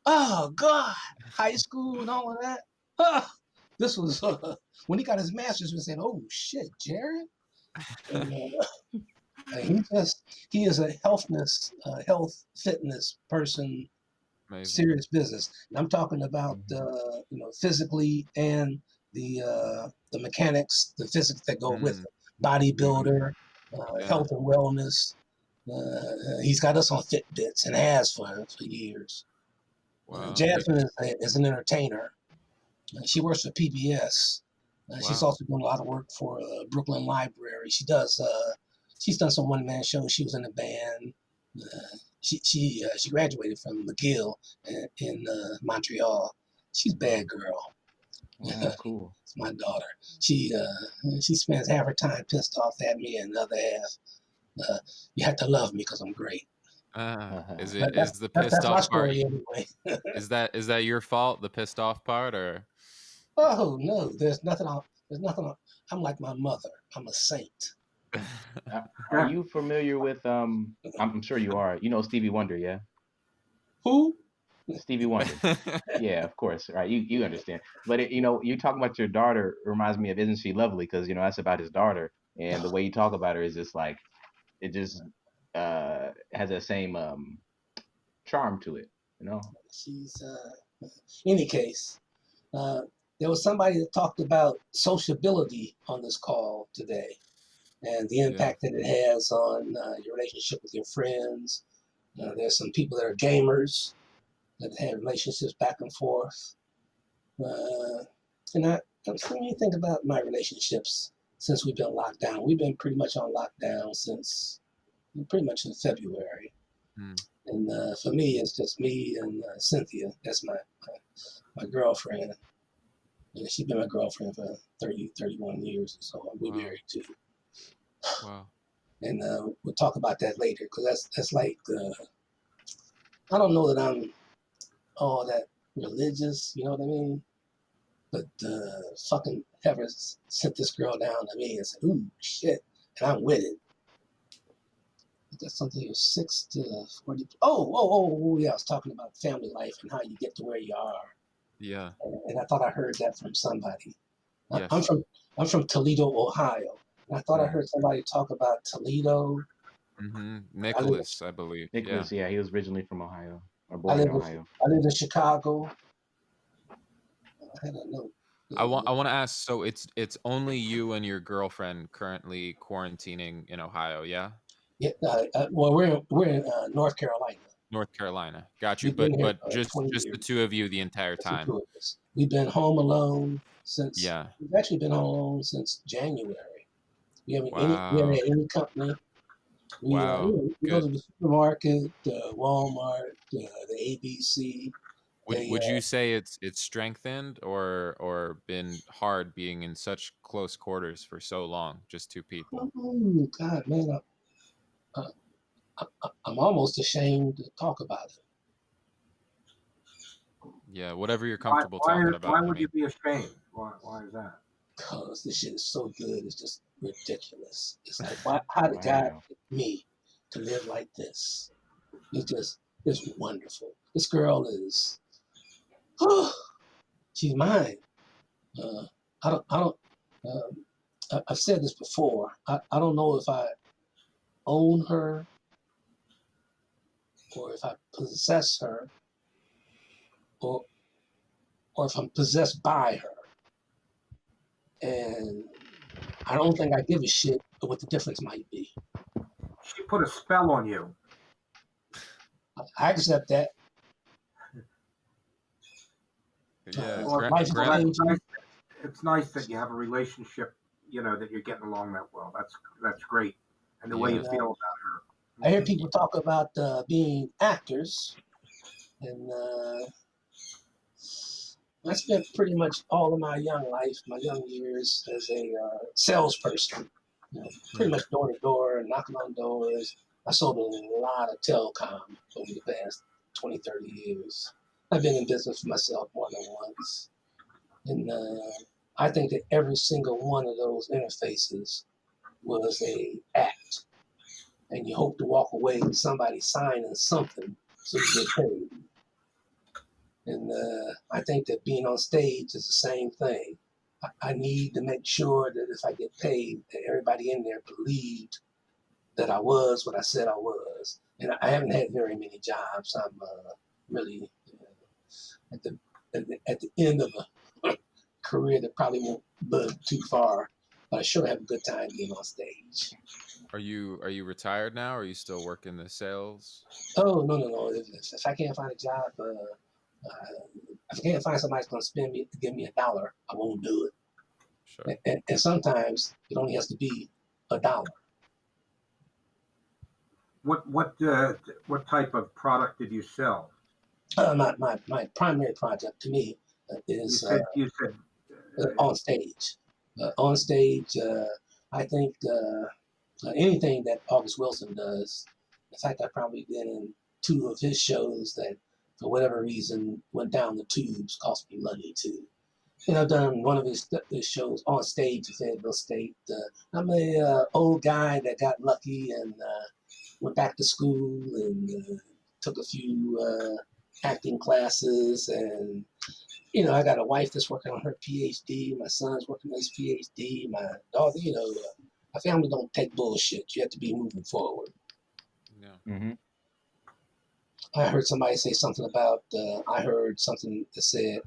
Oh God, high school and all of that. Oh, this was when he got his master's. We said, "Oh shit, Jared." And, he is a health fitness person, Amazing. serious business. And I'm talking about physically and the mechanics, the physics that go with Mm, it. Bodybuilder, yeah. health and wellness. He's got us on Fitbits and has for years. Wow. Jasmine is an entertainer. She works for PBS. She's Wow. also doing a lot of work for Brooklyn Library. She's done some one man shows. She was in a band. She graduated from McGill in Montreal. She's a bad girl. Oh, cool. It's my daughter. She spends half her time pissed off at me, and the other half, you have to love me because I'm great. Is the pissed That's my off part? story anyway. Is that your fault? The pissed off part, or? Oh no, there's nothing. I'm like my mother. I'm a saint. Are you familiar with I'm sure you are. You know Stevie Wonder, yeah? Who? Stevie Wonder. Yeah, of course. Right. You understand. But you talking about your daughter reminds me of Isn't She Lovely? Because that's about his daughter, and the way you talk about her is just like it just has that same charm to it, you know? She's any case. There was somebody that talked about sociability on this call today, and the Yeah. impact that it has on your relationship with your friends. There's some people that are gamers that have relationships back and forth. And when you think about my relationships since we've been locked down, we've been pretty much on lockdown since pretty much in February. Mm. And for me, it's just me and Cynthia. That's my girlfriend. And she's been my girlfriend for 30, 31 years. So we're Wow. married too. Wow. And we'll talk about that later because that's like, I don't know that I'm all that religious, you know what I mean? But fucking ever sent this girl down to me and said, ooh, shit. And I'm with it. That's something you're 6 to 40. Yeah. I was talking about family life and how you get to where you are. Yeah. And I thought I heard that from somebody. Yes. I'm from Toledo, Ohio. And I thought I heard somebody talk about Toledo. Nicholas, I believe. Nicholas, Yeah. yeah, he was originally from Ohio or I born in live Ohio. in Chicago. I had a note. I want to ask. So it's only you and your girlfriend currently quarantining in Ohio, yeah? Yeah. Well, we're in North Carolina. North Carolina. Got you. We've been here But just 20 the years. two of you the entire Just the time. two of us. We've been home alone since. Yeah. We've actually been home alone since January. We haven't Wow. had any company. We go Good. to the supermarket, Walmart, the ABC. Would you say it's strengthened or been hard being in such close quarters for so long, just two people? Oh God, man, I'm almost ashamed to talk about it. Yeah, whatever you're comfortable talking about. Why would you be ashamed? Why is that? Because this shit is so good, it's just ridiculous. It's like, how did God Wow. pick me to live like this? It's wonderful. This girl is, she's mine. I've said this before. I don't know if I own her or if I possess her or if I'm possessed by her. And I don't think I give a shit what the difference might be. She put a spell on you. I accept that. Yeah, It's nice that you have a relationship, that you're getting along that well. That's great. And the way you feel about her. I hear people talk about being actors, and I spent pretty much all of my young life, my young years, as a salesperson. Pretty much door to door, knocking on doors. I sold a lot of telecom over the past 20, 30 years. I've been in business for myself more than once. And I think that every single one of those interfaces was a act. And you hope to walk away with somebody signing something so you get paid. And I think that being on stage is the same thing. I need to make sure that if I get paid, that everybody in there believed that I was what I said I was. And I haven't had very many jobs. I'm really at the end of a career that probably won't bud too far, but I sure have a good time being on stage. Are you retired now? Or are you still working the sales? Oh, no. If I can't find a job, if I can't find somebody that's going to give me $1, I won't do it. Sure. And sometimes it only has to be $1. What type of product did you sell? My primary project to me is You said on stage. On stage, I think anything that August Wilson does. In fact, I've probably been in 2 of his shows that, for whatever reason, went down the tubes, cost me money too. And I've done one of his shows on stage in Fayetteville State. I'm a old guy that got lucky and went back to school and took a few acting classes. And, I got a wife that's working on her PhD. My son's working on his PhD. My daughter, my family don't take bullshit. You have to be moving forward. Yeah. Mm-hmm. I heard somebody say something about, I heard something that said,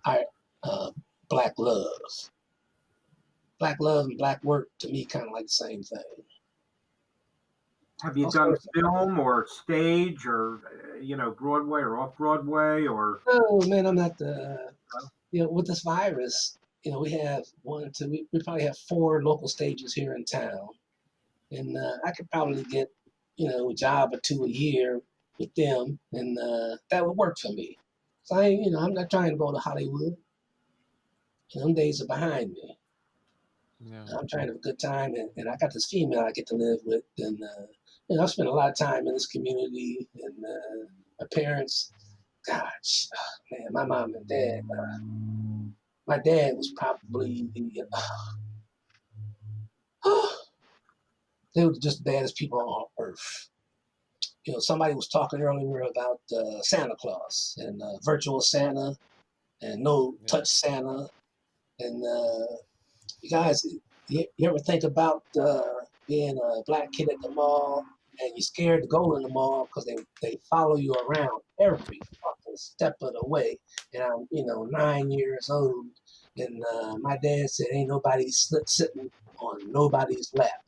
black love. Black love and black work, to me, kind of like the same thing. have you done film or stage or Broadway or off Broadway or? Oh man, I'm not with this virus, we have we probably have 4 local stages here in town, and I could probably get a job or 2 a year with them, and that would work for me. So I'm not trying to go to Hollywood. Them days are behind me. Yeah. I'm trying to have a good time, and I got this female I get to live with, and I've spent a lot of time in this community, and my parents, gosh, man, my mom and dad. My dad was probably they were just the baddest people on earth. Somebody was talking earlier about Santa Claus and virtual Santa and no touch Santa, and you guys, you ever think about being a black kid at the mall and you're scared to go in the mall because they follow you around every fucking step of the way? And I'm 9 years old, and my dad said ain't nobody sitting on nobody's lap.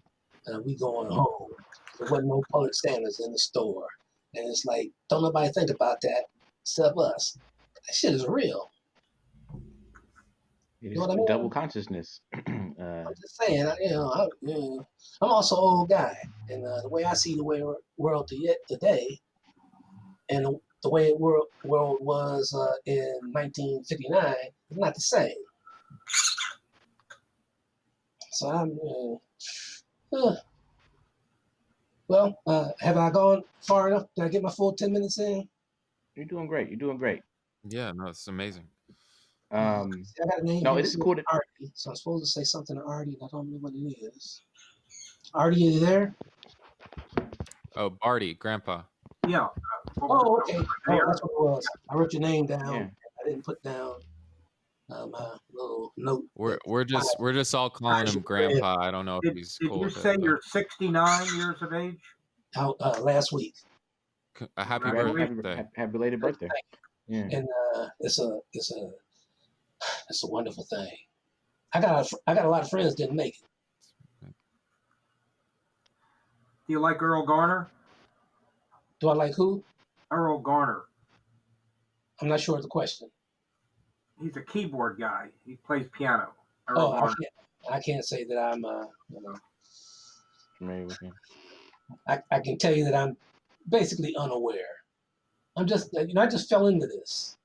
We going home. There wasn't no public Santas in the store, and it's like don't nobody think about that except us. That shit is real. It You is know what I mean? double consciousness. I'm just saying, I'm also an old guy, and the way I see the world today, and the way the world was in 1959 is not the same. So well, have I gone far enough? Did I get my full 10 minutes in? You're doing great. You're doing great. Yeah, no, it's amazing. See, I got a name No, here it is cool. Artie, so I'm supposed to say something to Artie, and I don't know what it is. Artie, are you there? Oh, Barty, Grandpa. Yeah. Oh, okay. Oh, that's what it was. I wrote your name down. Yeah. I didn't put down my little note. We're just all calling him Grandpa. I don't know if he's Did cool you with say it. you're 69 years of age? Out last week. A happy Congratulations. birthday. Happy belated birthday. Yeah. And it's a wonderful thing. I got a lot of friends didn't make it. Do you like Earl Garner? Do I like who? Earl Garner. I'm not sure of the question. He's a keyboard guy. He plays piano. Earl Oh, Garner. I can't say that I'm Familiar with him. I can tell you that I'm basically unaware. I'm just I just fell into this.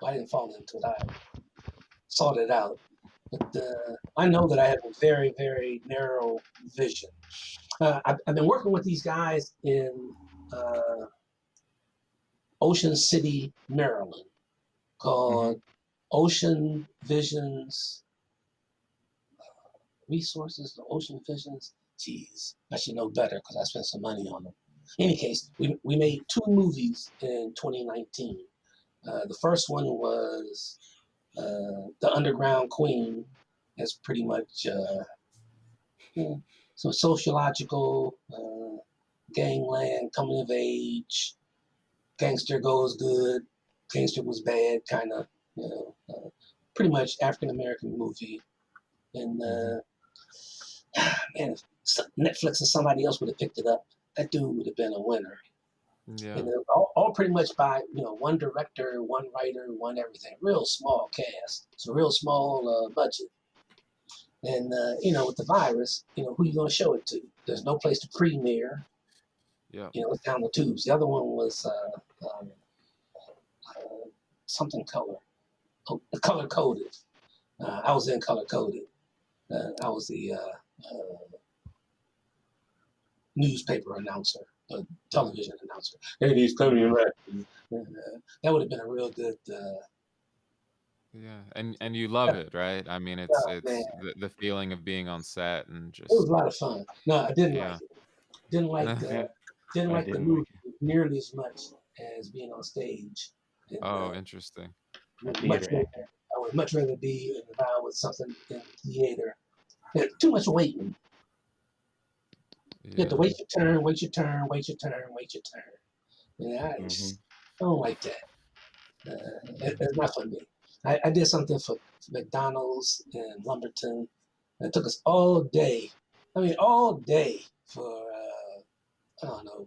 I didn't fall into it either. sort it out. But I know that I have a very, very narrow vision. I've been working with these guys in Ocean City, Maryland, called Ocean Visions Resources, the Ocean Visions. Geez, I should know better because I spent some money on them. In any case, we made 2 movies in 2019. The first one was The Underground Queen. That's pretty much some sociological gangland, coming of age, gangster goes good, gangster was bad, kind of, pretty much African American movie. And man, if Netflix or somebody else would have picked it up, that dude would have been a winner. Yeah. And all pretty much by one director, one writer, one everything. Real small cast, so real small budget. And with the virus, who you gonna show it to? There's no place to premiere. Yeah. It's down the tubes. The other one was something color coded. I was in color coded. I was the newspaper announcer, television announcer. Hey, these coming right. That would have been a real good. Yeah, and you love it, right? I mean, it's Man, the feeling of being on set and it was just a lot of fun. No, I didn't yeah. like it. Didn't like Yeah, didn't I like the didn't movie like nearly as much as being on stage. And, Oh, interesting. it. much Theater rather, actor. I would much rather be involved with something in theater. Too much waiting. You have to Yeah. wait your turn, wait your turn, wait your turn, wait your turn. I don't like that. It's not for me. I did something for McDonald's in Lumberton. It took us all day. I mean, all day for I don't know,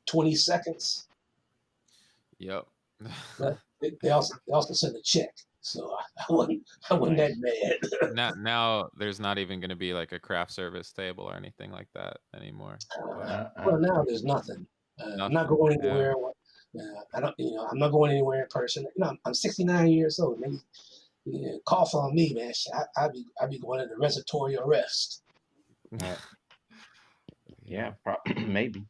20 seconds. Yep. But they also sent a check, so I wasn't that mad. Now there's not even going to be like a craft service table or anything like that anymore. But Well, now there's nothing. I'm not nothing. going Yeah. anywhere. I don't. I'm not going anywhere in person. I'm 69 years old. Maybe cough on me, man. I'd be going into respiratory arrest. Yeah, maybe.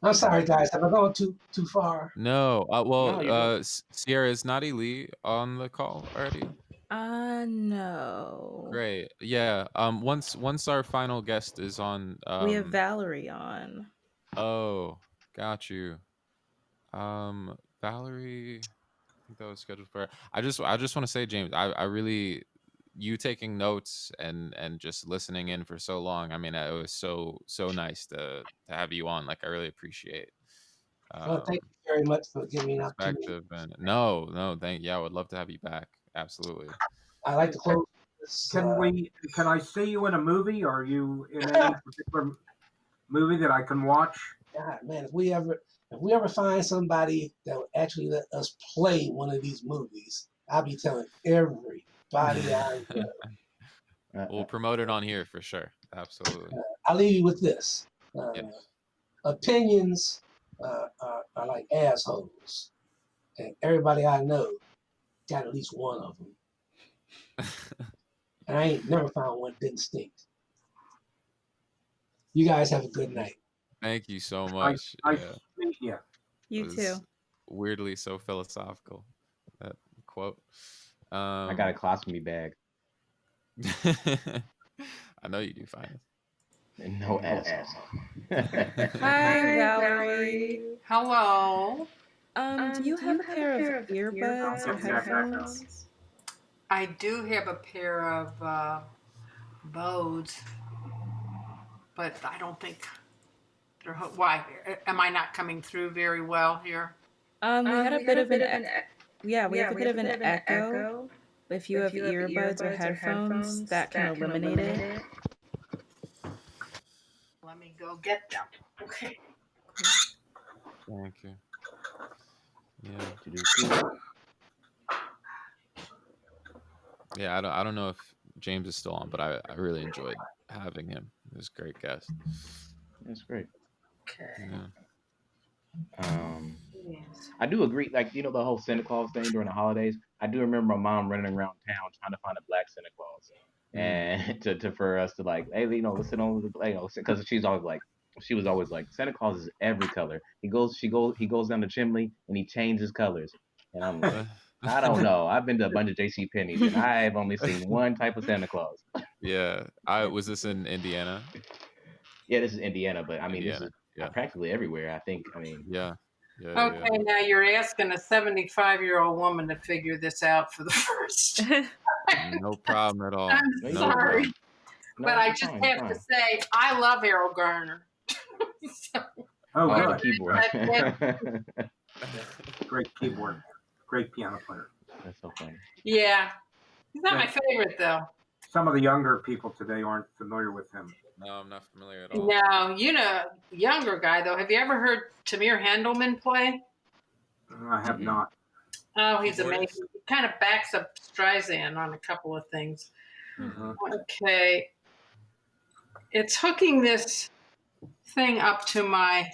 I'm sorry, guys. Have I gone too far? No. No, Well, you're good. Sierra, is Natty Lee on the call already? No. Great. Yeah. Once our final guest is on, We have Valerie on. oh, got you. Valerie, I think that was scheduled for. I just want to say, James, I really, you taking notes and just listening in for so long. I mean, it was so nice to have you on. Like, I really appreciate Well, thank you very much for giving me an opportunity. perspective and no, yeah, I would love to have you back. Absolutely. I like to close this. Can I see you in a movie? Are you in any particular movie that I can watch? God, man, if we ever find somebody that would actually let us play one of these movies, I'll be telling everybody I know. We'll promote it on here for sure. Absolutely. I'll leave you with this. Yeah. Opinions are like assholes, and everybody I know got at least one of them. And I ain't never found one didn't stink. You guys have a good night. Thank you so much. Yeah. You too. Weirdly so philosophical, that quote. I got a colostomy bag. I know you do, Phines. And no ass. Hi, Valerie. Hello. Do you have a pair of earbuds or headphones? I do have a pair of Bodes, but I don't think they're. Why? Am I not coming through very well here? We had a bit of an we have a bit of an echo. But if you have earbuds or headphones, that can eliminate it. Let me go get them. Okay. Thank you. Yeah. Yeah, I don't know if James is still on, but I really enjoyed having him. He was a great guest. That's great. Okay. Yeah. I do agree. Like, the whole Santa Claus thing during the holidays. I do remember my mom running around town trying to find a black Santa Claus, and to for us to like, hey, let's sit on the, because she was always like, Santa Claus is every color. He goes down the chimney and he changes colors, and I'm like, I don't know. I've been to a bunch of J.C. Penney's and I've only seen one type of Santa Claus. Yeah. I was this in Indiana? Yeah, this is Indiana, but I mean, this Indiana. is Yeah. practically everywhere. I think. I mean, Yeah. Yeah. Okay, Yeah. now you're asking a 75-year-old woman to figure this out for the first time. No problem at all. I'm no, you No good, sorry, problem. No, but I you're just fine, you're have to fine. say I love Errol Garner. So, Oh, Oh, the good. keyboard. Great keyboard. Great piano player. That's so funny. yeah, he's not my Yeah. favorite though. Some of the younger people today aren't familiar with him. No, I'm not familiar at all. No, younger guy though. Have you ever heard Tamir Handelman play? I have Mm-mm. not. Oh, he's Keyboardist? amazing. He kind of backs up Streisand on a couple of things. Mhm. Okay, it's hooking this thing up to my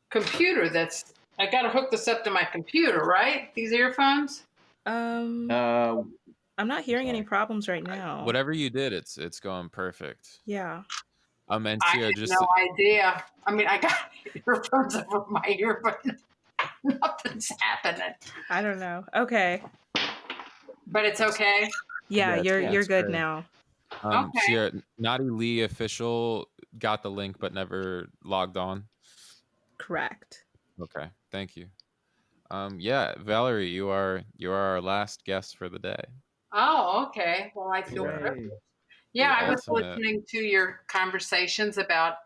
computer. I got to hook this up to my computer, right? These earphones. I'm not hearing any problems right now. Whatever you did, it's going perfect. Yeah. And I Tia, had just no idea. I mean, I got earphones over my ear, but nothing's happening. I don't know. Okay. But it's okay. Yeah, Yes, you're yes, good great. now. Okay. Tia, Naughty Lee official got the link but never logged on. Correct. Okay, thank you. Yeah, Valerie, you are our last guest for the day. Oh, okay. Well, I feel Hooray. privileged. Yeah, The I was ultimate. listening to your conversations about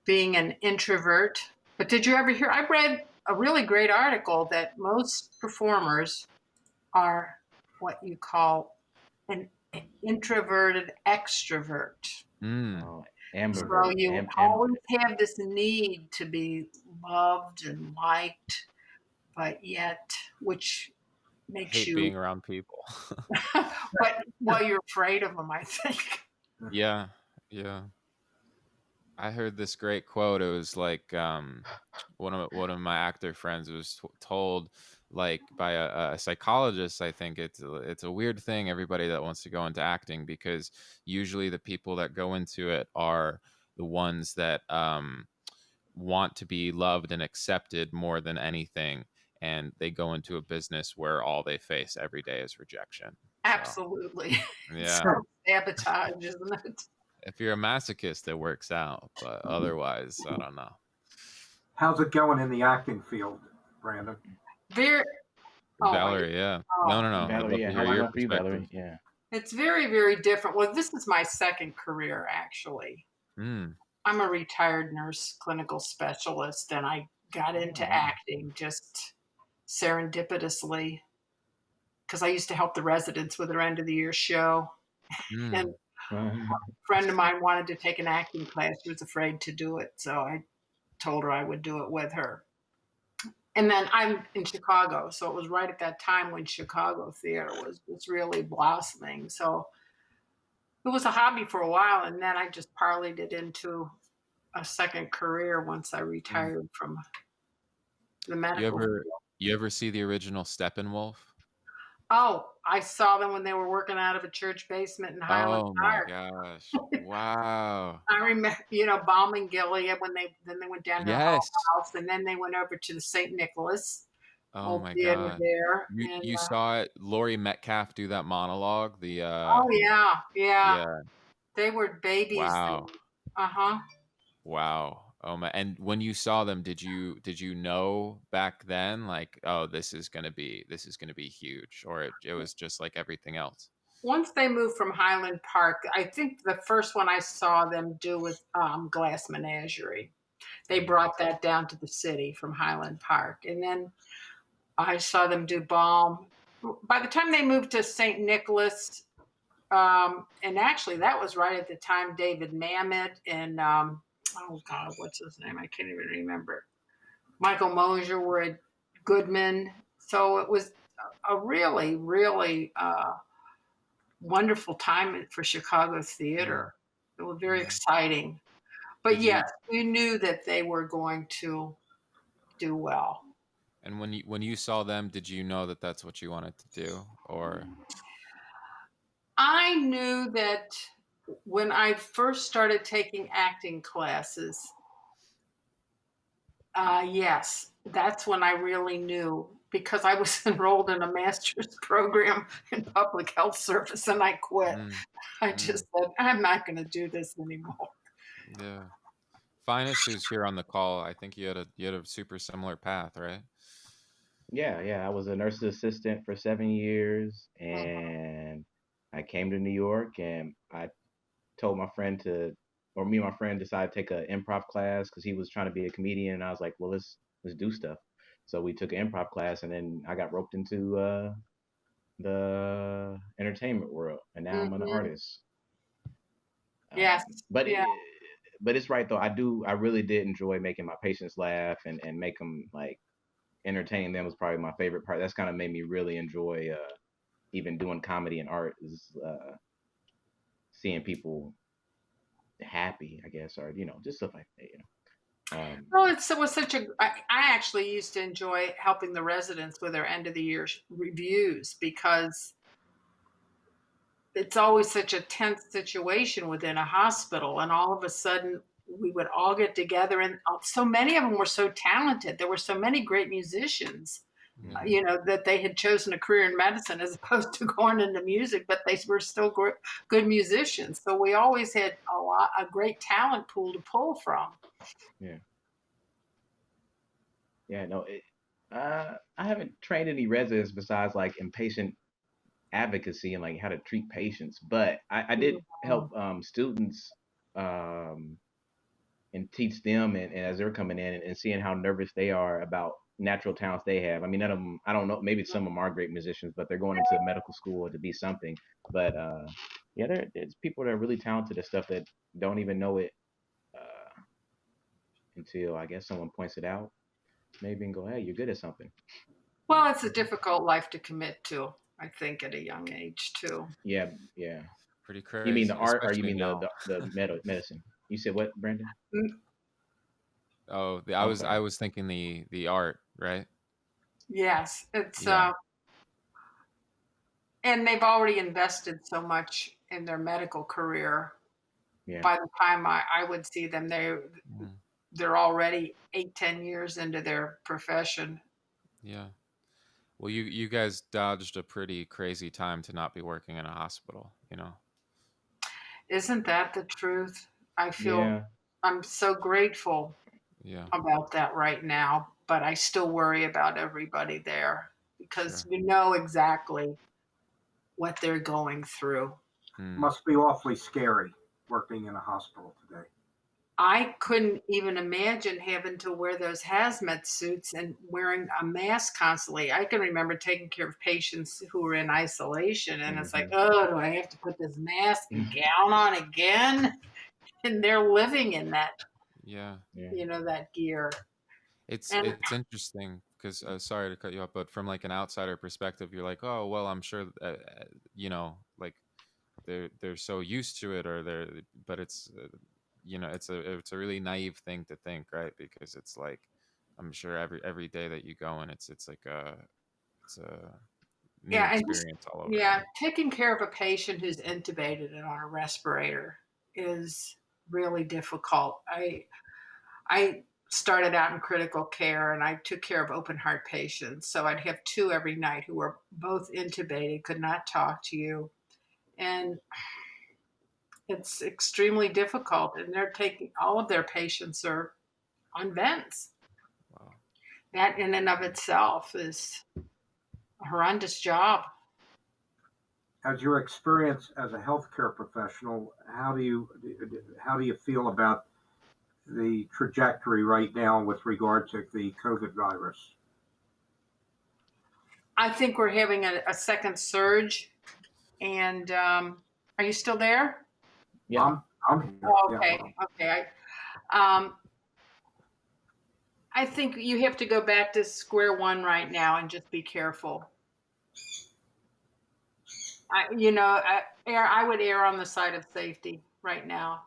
being an introvert. But did you ever hear? I read a really great article that most performers are what you call an introverted extrovert. Oh, Amber. So you always have this need to be loved and liked, but yet, which makes Hate you, being around people. but you're afraid of them, I think. Yeah, yeah. I heard this great quote. It was like one of my actor friends was told like by a psychologist. I think it's a weird thing. Everybody that wants to go into acting, because usually the people that go into it are the ones that want to be loved and accepted more than anything, and they go into a business where all they face every day is rejection. So, Absolutely. yeah. So sabotage, isn't it? If you're a masochist, it works out, but otherwise, I don't know. How's it going in the acting field, Brandon? Very. Oh, Valerie, yeah. No. I'd Valerie, love yeah, to how's hear it your going for you, perspective. Valerie? Yeah. it's very, very different. Well, this is my second career, actually. Mm. I'm a retired nurse clinical specialist, and I got into acting just serendipitously because I used to help the residents with their end of the year show. And a friend of mine wanted to take an acting class. She was afraid to do it, so I told her I would do it with her. And then I'm in Chicago, so it was right at that time when Chicago theater was really blossoming. So it was a hobby for a while, and then I just parlayed it into a second career once I retired from the medical. You ever see the original Steppenwolf? Oh, I saw them when they were working out of a church basement in Highland Oh my Park. gosh! Wow. I remember, Balming Gilead when they went down to Hull Yes. House, and then they went over to the St. Nicholas Oh old my theater God. there. You saw it, Laurie Metcalf do that monologue. Oh yeah. Yeah. They were babies. Wow. Uh-huh. Wow. Oh my! And when you saw them, did you know back then, like, oh, this is gonna be huge, or it was just like everything else? Once they moved from Highland Park, I think the first one I saw them do was Glass Menagerie. They brought that down to the city from Highland Park. And then I saw them do Balm. By the time they moved to St. Nicholas, and actually that was right at the time David Mamet and, oh God, what's his name? I can't even remember. Michael Mosier were at Goodman. So it was a really, really wonderful time for Chicago theater. It was very exciting. But yes, we knew that they were going to do well. And when you saw them, did you know that that's what you wanted to do, or? I knew that when I first started taking acting classes, yes, that's when I really knew, because I was enrolled in a master's program in public health service and I quit. Mm, I mm, just said, I'm not going to do this anymore. yeah. Finest, who's here on the call, I think you had a super similar path, right? Yeah. I was a nurse's assistant for 7 years, Mhm. and I came to New York, and I told my friend to, or me and my friend decided to take an improv class because he was trying to be a comedian, and I was like, well, let's do stuff. So we took an improv class, and then I got roped into the entertainment world, and now I'm an Mhm. artist. Yes. But Yeah. but it's right though. I really did enjoy making my patients laugh and make them like entertain them was probably my favorite part. That's kind of made me really enjoy even doing comedy and art is seeing people happy, I guess, or just stuff like that. Well, it was such a. I actually used to enjoy helping the residents with their end of the year reviews, because it's always such a tense situation within a hospital, and all of a sudden we would all get together, and so many of them were so talented. There were so many great musicians, Mm-hmm. that they had chosen a career in medicine as opposed to going into music, but they were still good musicians. So we always had a great talent pool to pull from. Yeah, yeah, no, I haven't trained any residents besides like inpatient advocacy and like how to treat patients, but I did help students um, and teach them and as they're coming in and seeing how nervous they are about natural talents they have. I mean, none of them, I don't know, maybe some of them are great musicians, but they're going into medical school to be something. But yeah, there's people that are really talented at stuff that don't even know it until I guess someone points it out, maybe, and go, hey, you're good at something. Well, it's a difficult life to commit to, I think, at a young age too. Yeah, yeah. Pretty You mean the crazy, art or you especially mean now. the medicine? You said what, Brandon? Mm. Oh, I'm sorry. I was thinking the art, right? Yes, it's Yeah. and they've already invested so much in their medical career. Yeah. By the time I would see them, Mm, they're already 8, 10 years into their profession. yeah. Well, you guys dodged a pretty crazy time to not be working in a hospital, you know? Isn't that the truth? I feel Yeah. I'm so grateful Yeah, about that right now, but I still worry about everybody there, because sure. you know exactly what they're going through. Hmm. Must be awfully scary working in a hospital today. I couldn't even imagine having to wear those hazmat suits and wearing a mask constantly. I can remember taking care of patients who were in isolation, and it's like, Hmm. oh, do I have to put this mask and gown on again? And they're living in that, Yeah. Yeah. that gear. And It's interesting because sorry to cut you off, but from like an outsider perspective, you're like, oh well, I'm sure, like they're so used to it, or but it's it's a really naive thing to think, right? Because it's like I'm sure every day that you go in, it's like it's a new yeah, and just experience all over yeah, again. taking care of a patient who's intubated and on a respirator is really difficult. I started out in critical care, and I took care of open heart patients. So I'd have two every night who were both intubated, could not talk to you. And it's extremely difficult. And they're taking all of their patients are on vents. Wow. That in and of itself is a horrendous job. As your experience as a healthcare professional, how do you feel about the trajectory right now with regard to the COVID virus? I think we're having a second surge. And are you still there? Yep. I'm here. Oh, Yeah. okay. Okay. I think you have to go back to square one right now and just be careful. I would err on the side of safety right now.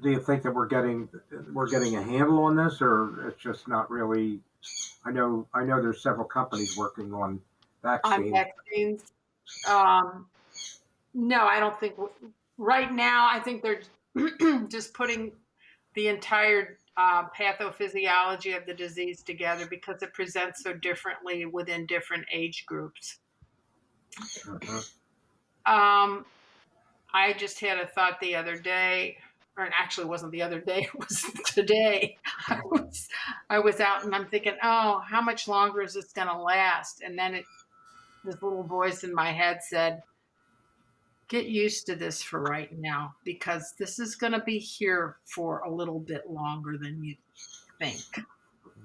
Do you think that we're getting a handle on this, or it's just not really? I know there's several companies working on On vaccines. vaccines, no, I don't think right now. I think they're just putting the entire pathophysiology of the disease together because it presents so differently within different age groups. Mhm. I just had a thought the other day, or it actually wasn't the other day, it was today. I was out and I'm thinking, oh, how much longer is this going to last? And then this little voice in my head said, get used to this for right now because this is going to be here for a little bit longer than you think.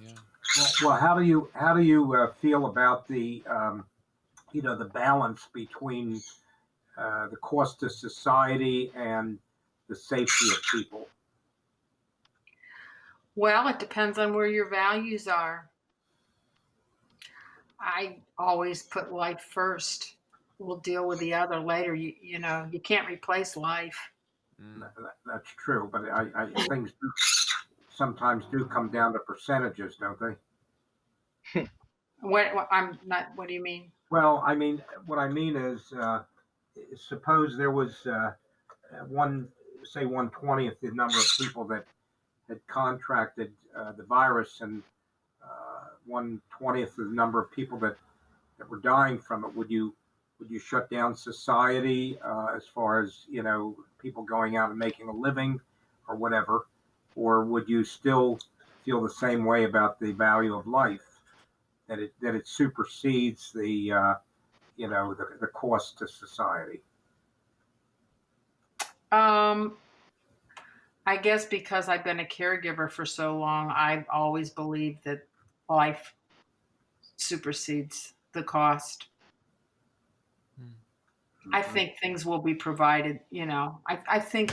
Yeah. Well, how do you feel about the the balance between the cost to society and the safety of people? Well, it depends on where your values are. I always put life first. We'll deal with the other later. You can't replace life. Mm. That's true, but things sometimes do come down to percentages, don't they? I'm not. What do you mean? Well, I mean, what I mean is, suppose there was one, say 1/20th the number of people that had contracted the virus, and 1/20th the number of people that were dying from it. Would you shut down society as far as people going out and making a living or whatever, or would you still feel the same way about the value of life, that it supersedes the the cost to society? Um, I guess because I've been a caregiver for so long, I've always believed that life supersedes the cost. I think things will be provided. I think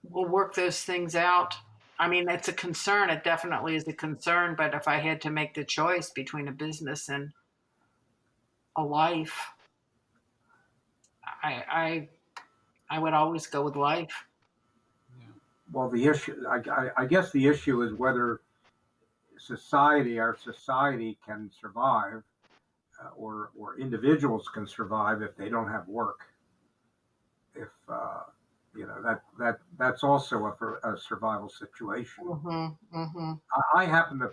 we'll work those things out. I mean, it's a concern. It definitely is a concern. But if I had to make the choice between a business and a life, I would always go with life. Well, the issue, I guess the issue is whether our society can survive, or individuals can survive if they don't have work. If that's also a survival situation. Mm-hmm. Mm-hmm. I happen to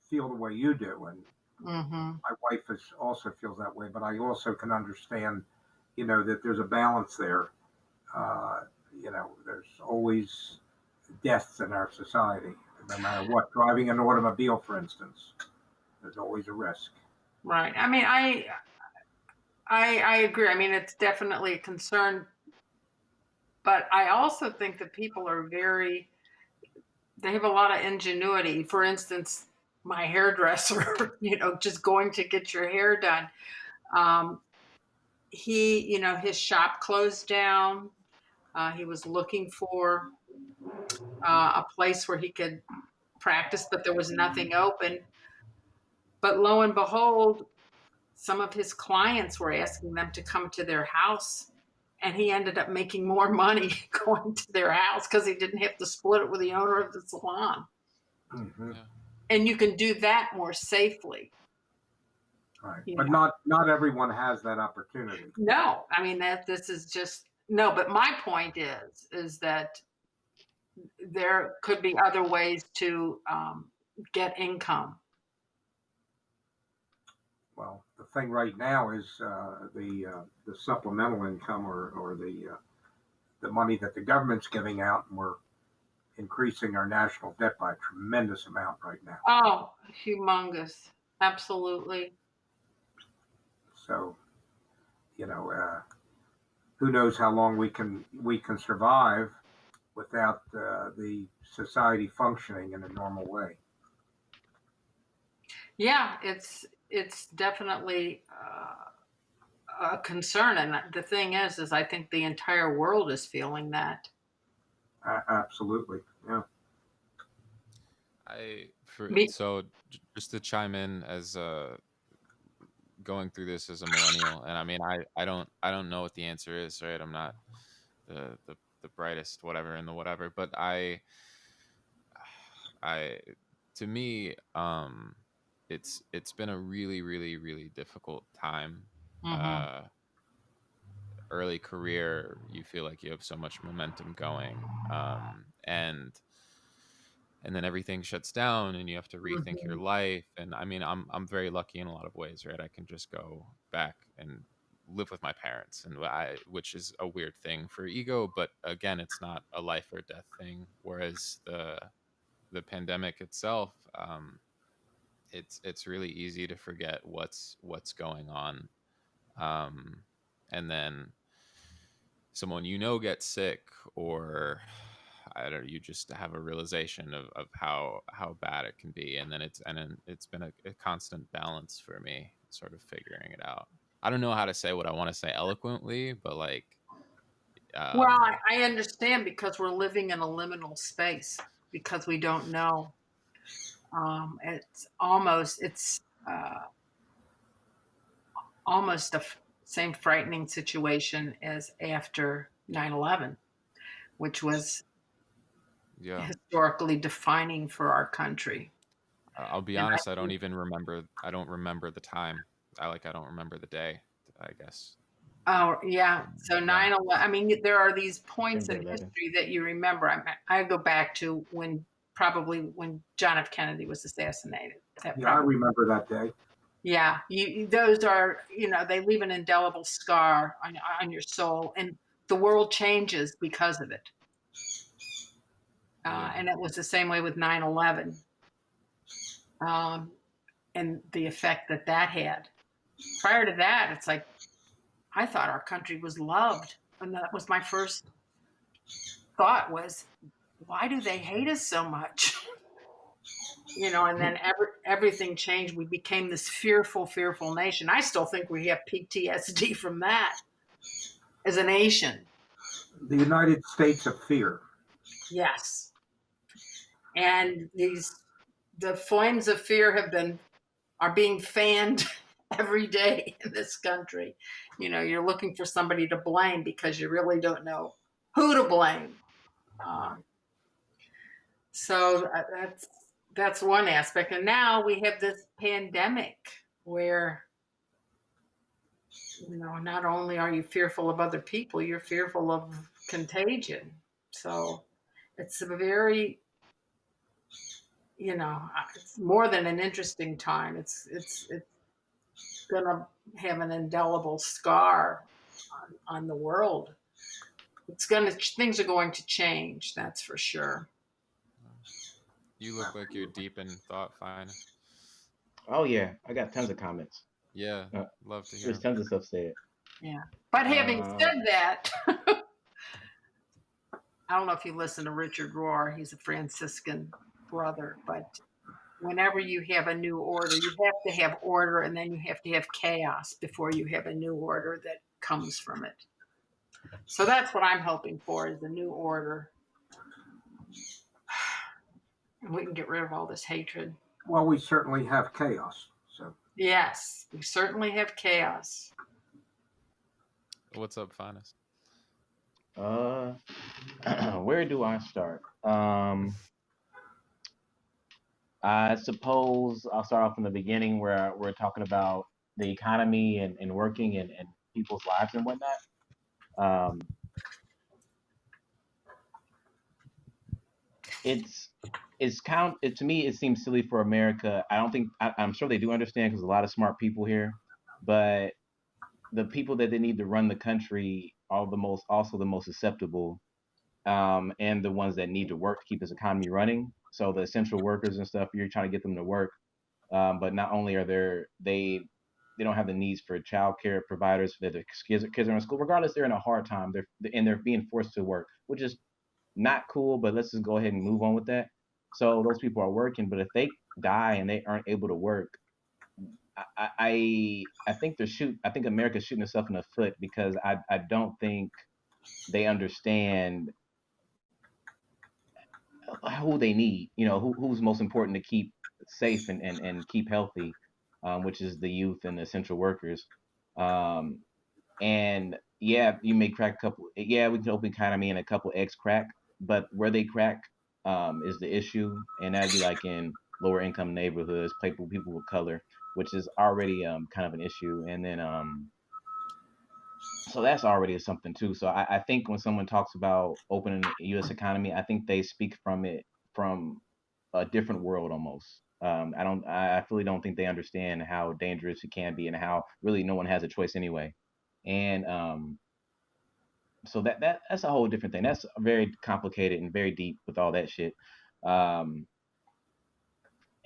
feel the way you do, and Mm-hmm. my wife also feels that way. But I also can understand, that there's a balance there. Uh, there's always deaths in our society, no matter what. Driving an automobile, for instance, there's always a risk. Right. I mean, I agree. I mean, it's definitely a concern, but I also think that people are they have a lot of ingenuity. For instance, my hairdresser, just going to get your hair done. Um, his shop closed down. He was looking for a place where he could practice, but there was nothing open. But lo and behold, some of his clients were asking them to come to their house, and he ended up making more money going to their house because he didn't have to split it with the owner of the salon. Mm-hmm. Yeah. And you can do that more safely. Right, but not everyone has that opportunity. No, I mean this is just no. But my point is that there could be other ways to get income. Well, the thing right now is the supplemental income, or the money that the government's giving out, and we're increasing our national debt by a tremendous amount right now. Oh, humongous! Absolutely. So, who knows how long we can survive without the society functioning in a normal way. Yeah, it's definitely a concern, and the thing is I think the entire world is feeling that. Absolutely, yeah. Me, Just to chime in as going through this as a millennial, and I mean, I don't know what the answer is, right? I'm not the brightest whatever in the whatever, but I to me, it's been a really, really, really difficult time. Mm-hmm. Uh, early career, you feel like you have so much momentum going, and then everything shuts down, and you have to rethink your Mm-hmm. life. And I mean, I'm very lucky in a lot of ways, right? I can just go back and live with my parents, and which is a weird thing for ego, but again, it's not a life or death thing. Whereas the pandemic itself, it's really easy to forget what's going on, um, and then someone gets sick, or I don't know, you just have a realization of how bad it can be, and then it's been a constant balance for me, sort of figuring it out. I don't know how to say what I want to say eloquently, but like, Well, um, I understand because we're living in a liminal space because we don't know. It's almost the same frightening situation as after 9/11, which was yeah, historically defining for our country. I'll be And I honest, I don't think, even remember. I don't remember the time. I don't remember the day, I guess. oh yeah, so Yeah, 9/11. I mean, there are these Same points day, in brother. history that you remember. I go back to probably when John F. Kennedy was assassinated. That Yeah, I probably, remember that day. yeah. Those are, they leave an indelible scar on your soul, and the world changes because of it. yeah, And it was the same way with 9/11, and the effect that had. Prior to that, it's like I thought our country was loved, and that was my first thought was, why do they hate us so much? And then everything changed. We became this fearful, fearful nation. I still think we have PTSD from that as a nation. The United States of Fear. Yes. And the flames of fear are being fanned every day in this country. You're looking for somebody to blame because you really don't know who to blame. Um, so that's one aspect. And now we have this pandemic where, not only are you fearful of other people, you're fearful of contagion. So it's a very, it's more than an interesting time. It's gonna have an indelible scar on the world. Things are going to change, that's for sure. you look like you're deep in thought, Finest. Oh yeah, I got tons of comments. Yeah, Uh, love to hear there's 'em. tons of stuff said. Yeah. But having Um, said that, I don't know if you listen to Richard Rohr. He's a Franciscan brother, but whenever you have a new order, you have to have order, and then you have to have chaos before you have a new order that comes from it. So that's what I'm hoping for, is a new order. And we can get rid of all this hatred. Well, we certainly have chaos. So Yes, we certainly have chaos. What's up, Finest? uh, where do I start? I suppose I'll start off from the beginning where we're talking about the economy and working and people's lives and whatnot. Um, it's to me it seems silly for America. I don't think I'm sure they do understand because a lot of smart people here, but the people that they need to run the country are also the most susceptible, and the ones that need to work to keep this economy running. So the essential workers and stuff, you're trying to get them to work, but not only are they don't have the needs for childcare providers for their kids are in school. Regardless, they're in a hard time. They're being forced to work, which is not cool. But let's just go ahead and move on with that. So those people are working, but if they die and they aren't able to work, I think I think America's shooting itself in the foot because I don't think they understand who they need. You know, who's most important to keep safe and keep healthy, which is the youth and the essential workers. Um, and yeah, you may crack a couple. Yeah, we can open economy and a couple eggs crack, but where they crack is the issue, and that'd be like in lower income neighborhoods, people of color, which is already kind of an issue. And then so that's already something too. So I think when someone talks about opening the U.S. economy, I think they speak from it from a different world almost. I fully don't think they understand how dangerous it can be and how really no one has a choice anyway. And so that's a whole different thing. That's very complicated and very deep with all that shit. Um,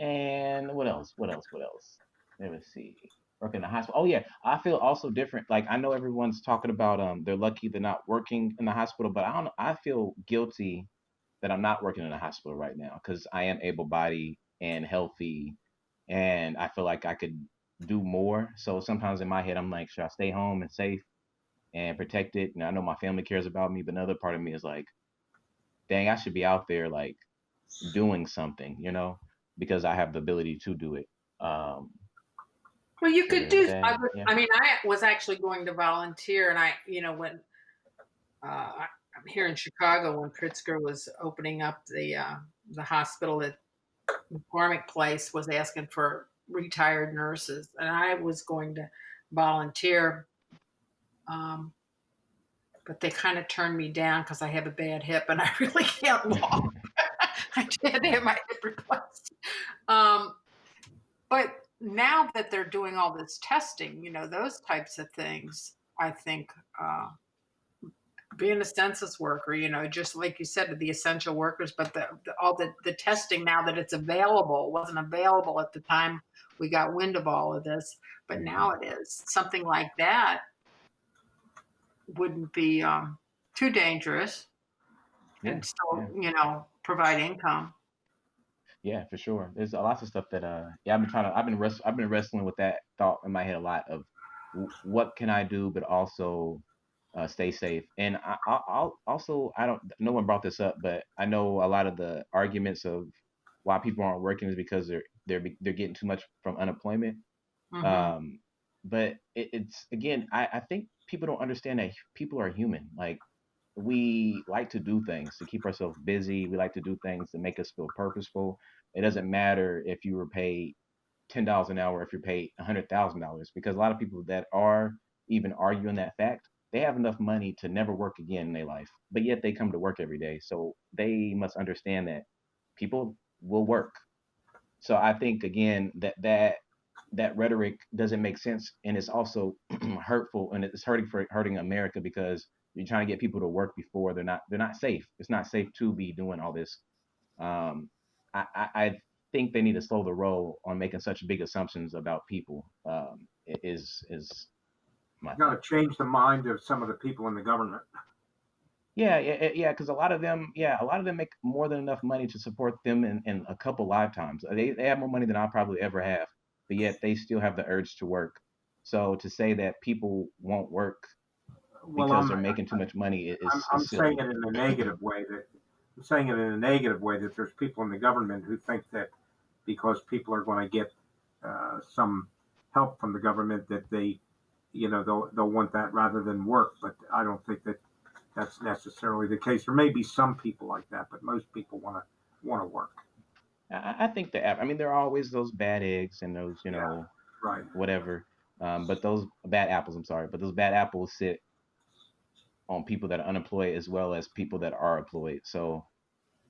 and what else? What else? What else? Let me see. Working in the hospital. Oh yeah, I feel also different. Like I know everyone's talking about they're lucky they're not working in the hospital, but I don't know. I feel guilty that I'm not working in a hospital right now because I am able-bodied and healthy, and I feel like I could do more. So sometimes in my head, I'm like, should I stay home and safe and protected? And I know my family cares about me, but another part of me is like, dang, I should be out there like doing something, because I have the ability to do it. Well, you So could there's do. that. Yeah. I mean, I was actually going to volunteer, and when I'm here in Chicago, when Pritzker was opening up the hospital at McCormick Place, was asking for retired nurses, and I was going to volunteer, but they kind of turned me down because I have a bad hip and I really can't walk. I had to have my hip replaced. But now that they're doing all this testing, those types of things, I think being a census worker, just like you said, the essential workers, but all the testing now that it's available, wasn't available at the time we got wind of all of this, but now it is. Something like that wouldn't be too dangerous and still, provide income. Yeah, for sure. There's a lots of stuff that I've been wrestling with that thought in my head a lot of what can I do, but also stay safe. And I'll also I don't no one brought this up, but I know a lot of the arguments of why people aren't working is because they're getting too much from unemployment. Mm-hmm. But it's again, I think people don't understand that people are human. Like we like to do things to keep ourselves busy. We like to do things to make us feel purposeful. It doesn't matter if you were paid $10 an hour, if you're paid $100,000, because a lot of people that are even arguing that fact, they have enough money to never work again in their life, but yet they come to work every day. So they must understand that people will work. So I think again that rhetoric doesn't make sense, and it's also hurtful, and it's hurting America because you're trying to get people to work before they're not safe. It's not safe to be doing all this. Um, I think they need to slow the roll on making such big assumptions about people. Is my Got to thought. change the mind of some of the people in the government. Yeah, because a lot of them make more than enough money to support them in a couple lifetimes. They have more money than I'll probably ever have, but yet they still have the urge to work. So to say that people won't work Well, because they're making too much money I'm is saying silly. it in a negative way. That there's people in the government who think that because people are going to get some help from the government that they'll want that rather than work. But I don't think that that's necessarily the case. There may be some people like that, but most people want to work. I think I mean, there are always those bad eggs and those, Yeah, right. whatever. But those bad apples, I'm sorry, but those bad apples sit on people that are unemployed as well as people that are employed.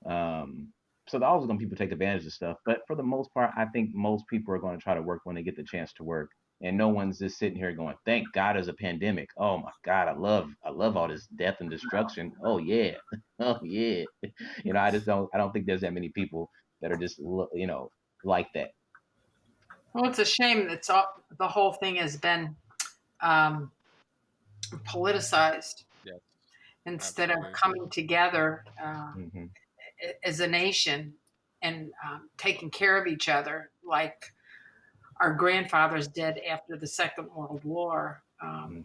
Um, so there's always gonna people take advantage of stuff. But for the most part, I think most people are going to try to work when they get the chance to work. And no one's just sitting here going, "Thank God there's a pandemic. Oh my God, I love all this death and destruction. Oh yeah, oh yeah." I don't think there's that many people that are just like that. Well, it's a shame that the whole thing has been um, politicized Yeah, instead of absolutely. coming together Hmm. as a nation and taking care of each other like our grandfathers did after the Second World War. Hmm.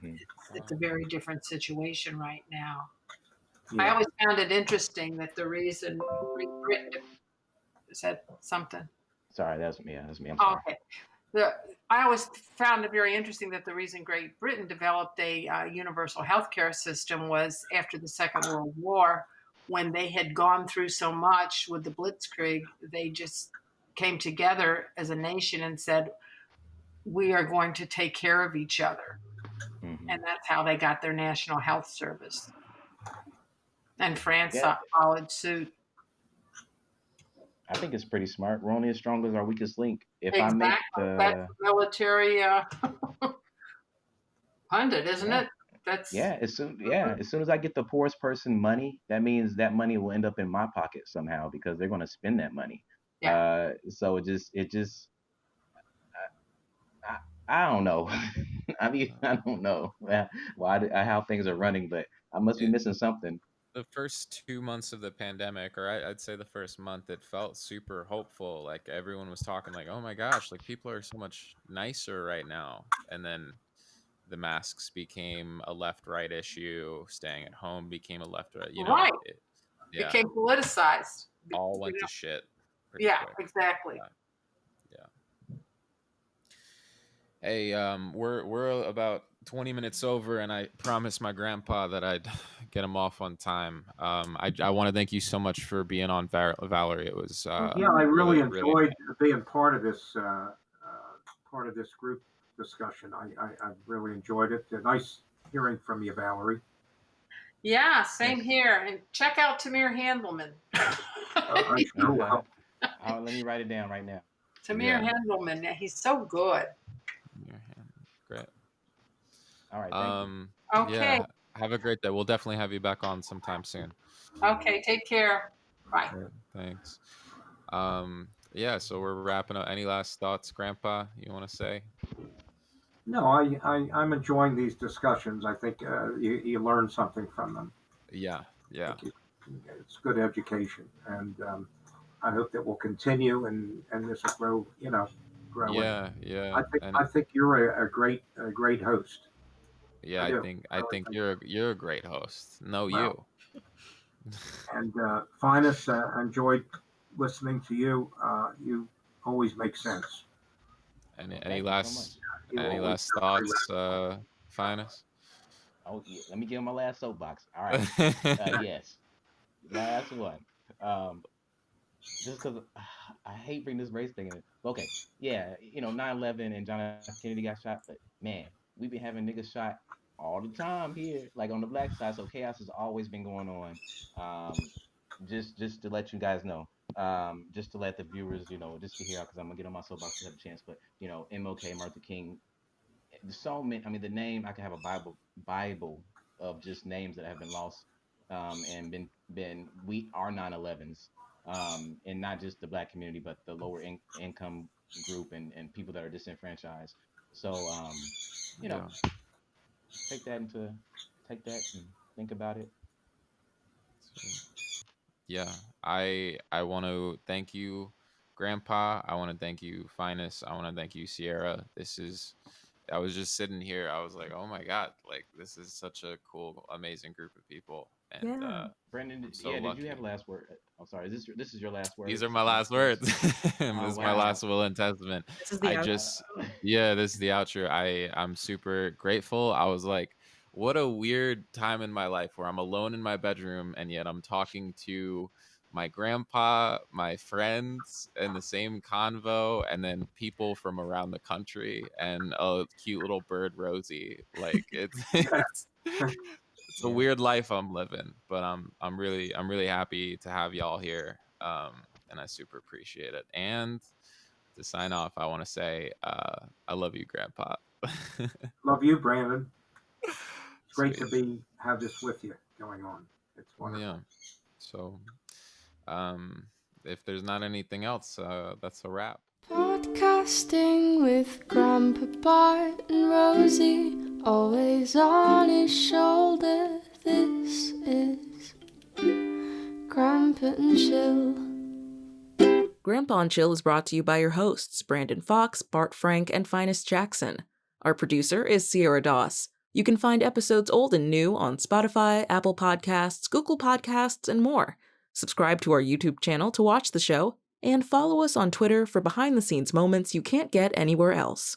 It's a very different situation right now. I Yeah. always found it interesting that the reason Great Britain said something. Sorry, that's me. Yeah, that's me. I'm Oh, sorry. okay. I always found it very interesting that the reason Great Britain developed a universal healthcare system was after the Second World War, when they had gone through so much with the Blitzkrieg, they just came together as a nation and said, we are going to take care of each other. Mhm. And that's how they got their national health service. And France Yeah. followed suit. I think it's pretty smart. We're only as strong as our weakest link. If I make Exactly. That's the military pundit, isn't yeah. it? That's Yeah, as soon as I get the poorest person money, that means that money will end up in my pocket somehow because they're going to spend that money. yeah. So it just I don't know. I mean, I don't know how things are running, but I must be It, missing something. the first 2 months of the pandemic, or I'd say the first month, it felt super hopeful. Like everyone was talking, like, "Oh my gosh, like people are so much nicer right now." And then the masks became a left-right issue. Staying at home became a left-right. Right. Yeah, Became politicized. all went to shit pretty Yeah, quick. exactly. Yeah. Hey, we're about 20 minutes over, and I promised my grandpa that I'd get him off on time. I want to thank you so much for being on, Valerie. It was Yeah, I really really enjoyed being part of this group discussion. I really enjoyed it. Nice hearing from you, Valerie. Yeah, same Yes. here. And check out Tamir Handelman. I sure will. Let me write it down right now. Tamir Yeah. Handelman, he's so good. Your hand. Great. All right, thank you. Okay. Yeah. Have a great day. We'll definitely have you back on sometime soon. Okay, take care. Bye. Great. Thanks. Yeah. So we're wrapping up. Any last thoughts, Grandpa? You want to say? No, I'm enjoying these discussions. I think you learn something from them. Yeah. Yeah. I think it's good education, and I hope that will continue and this will grow. Grow. Yeah. Yeah. I think you're a great host. Yeah, I I do. think I I really think think you're a great host. No, well. you. And Finest, enjoyed listening to you. You always make sense. Any Well, any thank you so much. last You any always last very thoughts, Finest? Oh, yeah, let me give him my last soapbox. All right. Yes, last one. Um, just because I hate bringing this race thing in. Okay, yeah, 9/11 and John F. Kennedy got shot, but man, we've been having niggas shot all the time here, like on the black side. So chaos has always been going on. Just to let you guys know, just to let the viewers, just to hear out, because I'm gonna get on my soapbox to have a chance. But MLK, Martin King, so many. I mean, the name I could have a Bible of just names that have been lost, and been we are 9/11s, and not just the black community, but the lower income group and people that are disenfranchised. So, you know, Yeah. take that and think about it. Yeah. I want to thank you, Grandpa. I want to thank you, Finest. I want to thank you, Sierra. I was just sitting here. I was like, "Oh my God, like this is such a cool, amazing group of people." And Yeah. Brandon, I'm so did you lucky. have last word? I'm sorry. This is your last word? These are my last words. This Oh, is my wow. last will and testament. This is the I outro. just Yeah, this is the outro. I'm super grateful. I was like, what a weird time in my life where I'm alone in my bedroom and yet I'm talking to my grandpa, my friends in the same convo, and then people from around the country and a cute little bird Rosie. Like it's a Yeah. weird life I'm living, but I'm really happy to have y'all here. And I super appreciate it. And to sign off, I want to say I love you, Grandpa. Love you, Brandon. It's great Sweet. to have this with you going on. It's wonderful. Yeah. So, if there's not anything else, that's a wrap. Podcasting with Grandpa Bart and Rosie, always on his shoulder. This is Grandpa and Chill. Grandpa and Chill is brought to you by your hosts, Brandon Fox, Bart Frank, and Finest Jackson. Our producer is Sierra Doss. You can find episodes old and new on Spotify, Apple Podcasts, Google Podcasts, and more. Subscribe to our YouTube channel to watch the show, and follow us on Twitter for behind-the-scenes moments you can't get anywhere else.